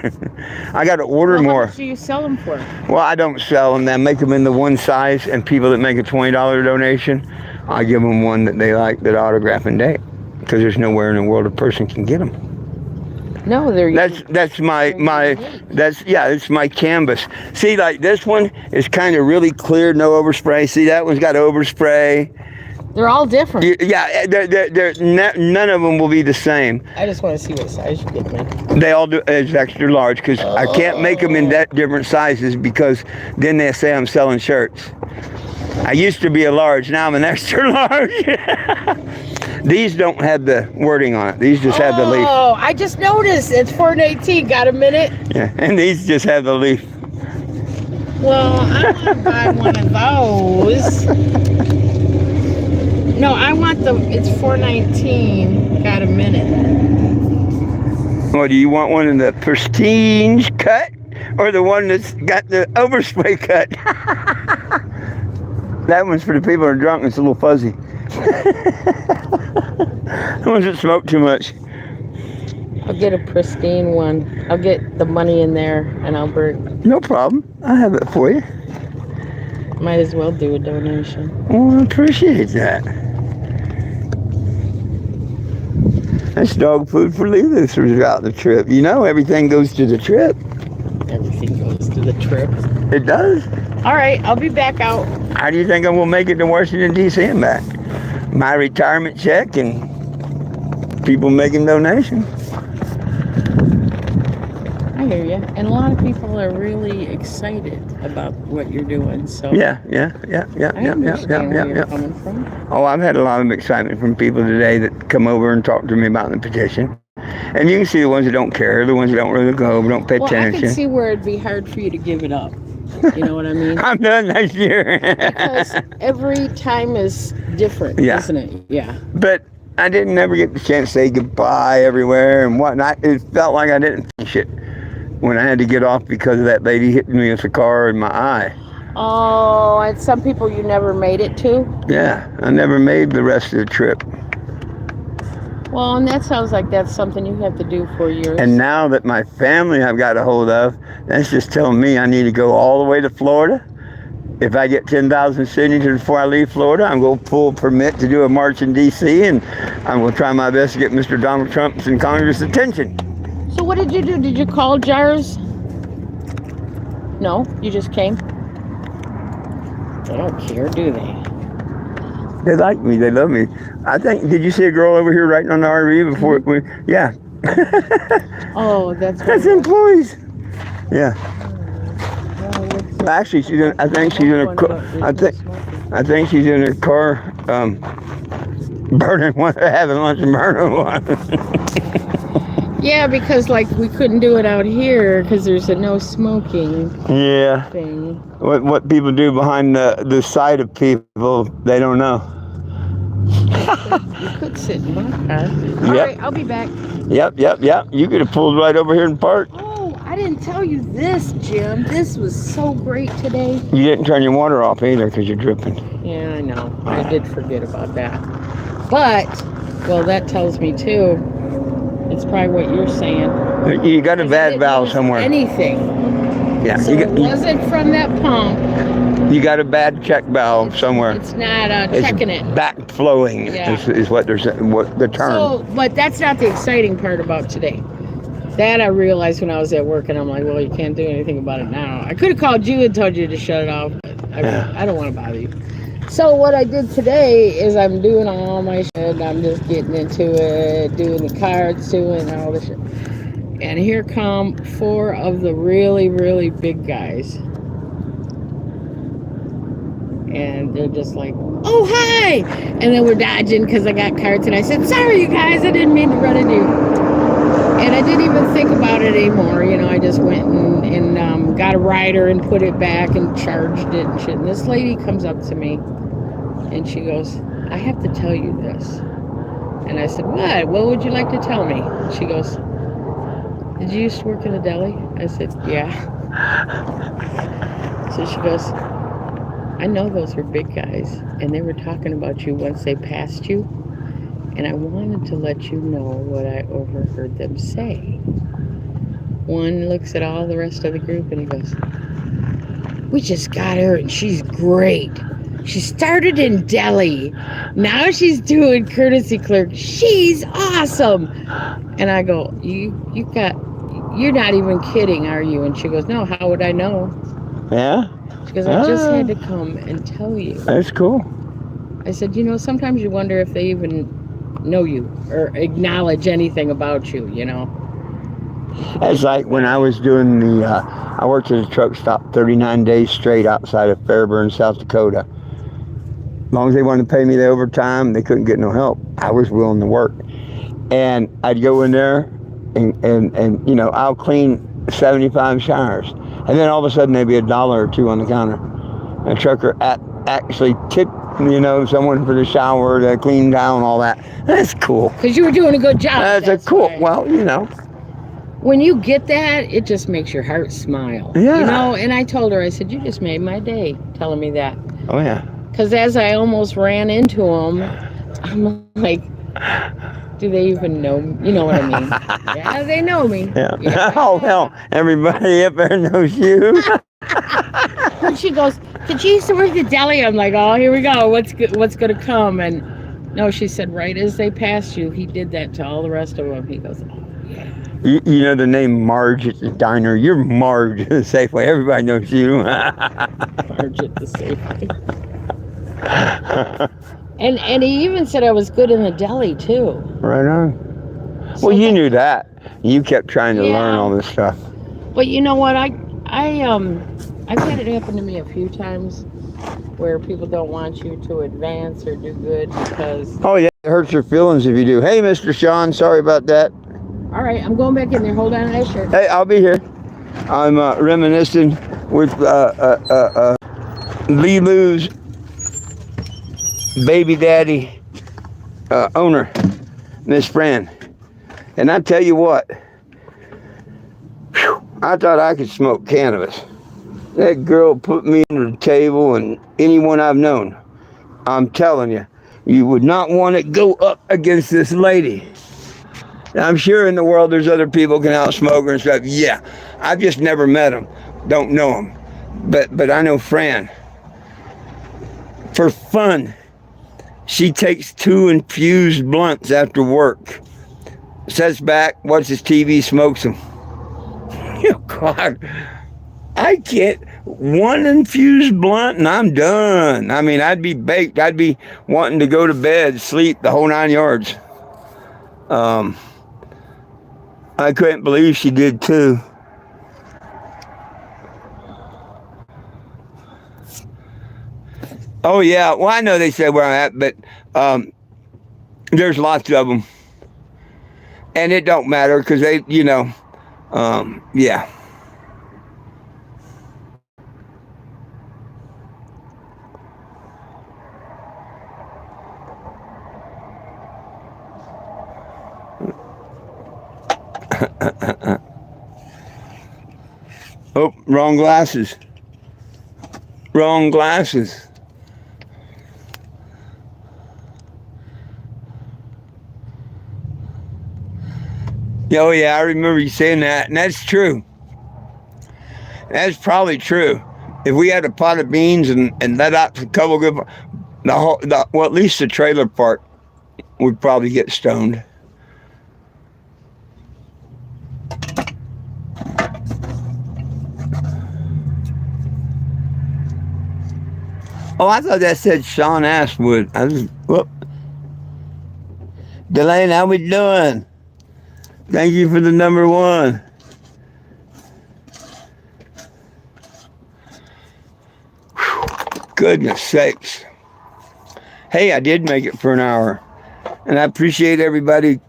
I got to order How more. much do you sell them for? Well, I don't sell them. I make them in the one size, and people that make a $20 donation, I give them one that they like that autograph and date, because there's nowhere in the world a person can get them. No, they're That's my it's my canvas. See, like this one is kind of really clear, no overspray. See, that one's got overspray. they're all different. Yeah, none of them will be the same. I just want to see what size you get me. They all do as extra large because I can't make them in that different sizes because then they say I'm selling shirts. I used to be a large, now I'm an extra large. These don't have the wording on it. These just have the leaf. Oh, I just noticed. It's 4:18. Got a minute? Yeah, and these just have the leaf. Well, I want to buy one of those. No, I want it's $4.19. Got a minute. Well, do you want one in the pristine cut or the one that's got the overspray cut? That one's for the people who are drunk and it's a little fuzzy. The ones that smoke too much. I'll get a pristine one. I'll get the money in there and I'll bring. No problem. I have it for you. Might as well do a donation. Well, I appreciate that. That's dog food for Lulu throughout the trip. You know, everything goes to the trip. Everything goes to the trip. It does. All right, I'll be back out. How do you think I will make it to Washington, D.C. and back? My retirement check and people making donations. I hear you. And a lot of people are really excited about what you're doing. So Yeah. I understand where you're coming from. Oh, I've had a lot of excitement from people today that come over and talk to me about the petition. And you can see the ones that don't care, the ones that don't really go, don't pay Well, I attention. can see where it'd be hard for you to give it up. You know what I mean? I'm done next year. Because every time is different, Yeah. isn't it? Yeah. But I didn't ever get the chance to say goodbye everywhere and whatnot. It felt like I didn't finish it when I had to get off because of that lady hitting me with the car in my eye. Oh, and some people you never made it to? Yeah, I never made the rest of the trip. Well, and that sounds like that's something you have to do for yours. And now that my family I've got a hold of, that's just telling me I need to go all the way to Florida. If I get 10,000 signatures before I leave Florida, I'm going to pull a permit to do a march in D.C. and I'm going to try my best to get Mr. Donald Trump's and Congress' attention. So what did you do? Did you call Jars? No, you just came? They don't care, do they? They like me. They love me. I think, did you see a girl over here writing on the RV before we, yeah. Oh, that's That's employees. Yeah. Actually, she's in, I think she's in her car. I think she's in her car, burning one, having lunch and burning one. Yeah, because like we couldn't do it out here because there's a no smoking Yeah. thing. What people do behind the sight of people, they don't know. You could sit in my car. All Yep. right, I'll be back. Yep. You could have pulled right over here and parked. Oh, I didn't tell you this, Jim. This was so great today. You didn't turn your water off either because you're dripping. Yeah, I know. I did forget about that. But, well, that tells me too. It's probably what you're saying. You got a I bad didn't valve use somewhere. Anything. Yeah, So it wasn't from that pump. you got a bad check valve somewhere. It's not It's checking it. back flowing Yeah. is what they're saying. What the term? So, but that's not the exciting part about today. That I realized when I was at work, and I'm like, well, you can't do anything about it now. I could have called you and told you to shut it off, but I don't want to bother you. So what I did today is I'm doing all my shit. I'm just getting into it, doing the cards, doing all this shit. And here come 4 of the really, really big guys. And they're just like, oh, hi! And then we're dodging because I got cards. And I said, sorry, you guys, I didn't mean to run into you. And I didn't even think about it anymore. You know, I just went and got a rider and put it back and charged it and shit. And this lady comes up to me and she goes, I have to tell you this. And I said, what? What would you like to tell me? She goes, did you used to work in a deli? I said, yeah. So she goes, I know those are big guys, and they were talking about you once they passed you, and I wanted to let you know what I overheard them say. One looks at all the rest of the group and he goes, we just got her and she's great. She started in deli. Now she's doing courtesy clerk. She's awesome. And I go, you're not even kidding, are you? And she goes, no, how would I know? Yeah. She goes, I just had to come and tell you. That's cool. I said, you know, sometimes you wonder if they even know you or acknowledge anything about you, you know. It's like when I was doing I worked at a truck stop 39 days straight outside of Fairburn, South Dakota. As long as they wanted to pay me the overtime, they couldn't get no help. I was willing to work. And I'd go in there and you know, I'll clean 75 showers. And then all of a sudden there'd be $1 or $2 on the counter. And a trucker actually tipped You know, someone for the shower, to clean down, all that. That's cool. Because you were doing a good job. That's a cool. why. Well, you know. When you get that, it just makes your heart smile. Yeah. You know, and I told her, I said, you just made my day telling me that. Oh yeah. Because as I almost ran into him, I'm like, do they even know me? You know what I mean? Yeah, they know me. Yeah. Oh hell, everybody up there knows you. And she goes, did you used to work at deli? I'm like, oh, here we go. What's going to come? And no, she said, right as they passed you, he did that to all the rest of them. He goes, oh, yeah. You know the name Marge at the diner. You're Marge at the Safeway. Everybody knows you. Marge at the Safeway. And he even said I was good in the deli too. Right on. So Well, you knew that. You kept trying to learn all this stuff. But you know what? I've had it happen to me a few times where people don't want you to advance or do good because. Oh yeah, it hurts your feelings if you do. Hey, Mr. Sean, sorry about that. All right, I'm going back in there. Hold on to that shirt. Hey, I'll be here. I'm reminiscing with Lilu's baby daddy owner, Miss Fran. And I tell you what, I thought I could smoke cannabis. That girl put me under the table, and anyone I've known, I'm telling you, you would not want to go up against this lady. I'm sure in the world there's other people can outsmoke her and stuff. Yeah, I've just never met them, don't know them. But I know Fran. For fun, she takes 2 infused blunts after work, sits back, watches TV, smokes them. Oh, God, I get 1 infused blunt and I'm done. I mean, I'd be baked. I'd be wanting to go to bed, sleep, the whole 9 yards. I couldn't believe she did 2. Oh, yeah. Well, I know they say where I'm at, but there's lots of them. And it don't matter because they, you know, yeah. Oh, wrong glasses. Wrong glasses. Oh yeah, I remember you saying that, and that's true. That's probably true. If we had a pot of beans and let out a couple good, well, at least the trailer park would probably get stoned. Oh, I thought that said Sean Ashwood. I was, whoop. Delane, how we doing? Thank you for the number 1. Whew. Goodness sakes. Hey, I did make it for an hour. And I appreciate everybody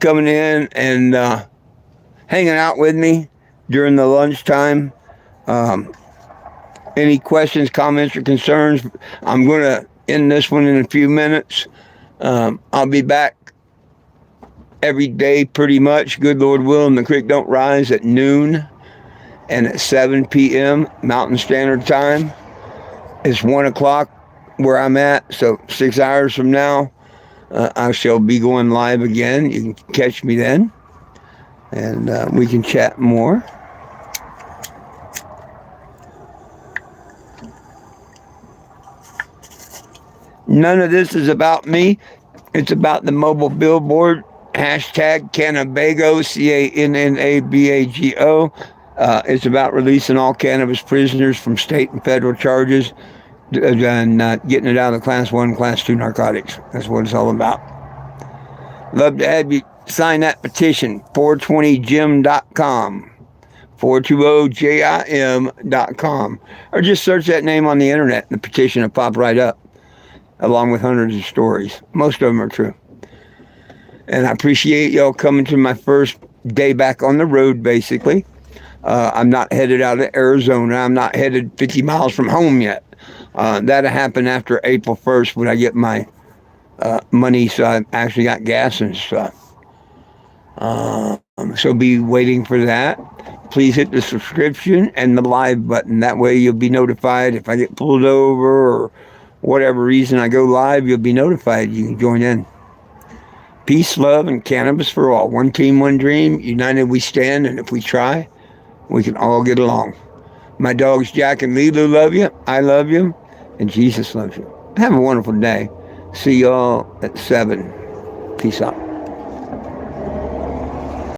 coming in and hanging out with me during the lunchtime. Any questions, comments, or concerns? I'm going to end this one in a few minutes. I'll be back every day pretty much, good Lord willing, the creek don't rise at noon and at 7 p.m. Mountain Standard Time. It's 1 o'clock where I'm at, so 6 hours from now, I shall be going live again. You can catch me then, and we can chat more. None of this is about me. It's about the mobile billboard. Hashtag Cannabago, Cannabago. It's about releasing all cannabis prisoners from state and federal charges and getting it out of Class 1 and Class 2 narcotics. That's what it's all about. Love to have you sign that petition, 420jim.com, 420jim.com, or just search that name on the internet and the petition will pop right up, along with hundreds of stories. Most of them are true. And I appreciate y'all coming to my first day back on the road, basically. I'm not headed out of Arizona. I'm not headed 50 miles from home yet. That'll happen after April 1st when I get my money, so I actually got gas and stuff. So be waiting for that. Please hit the subscription and the live button. That way you'll be notified if I get pulled over or whatever reason I go live, you'll be notified. You can join in. Peace, love, and cannabis for all. One team, one dream. United we stand, and if we try, we can all get along. My dogs Jack and Lulu love you. I love you. And Jesus loves you. Have a wonderful day. See y'all at 7. Peace out.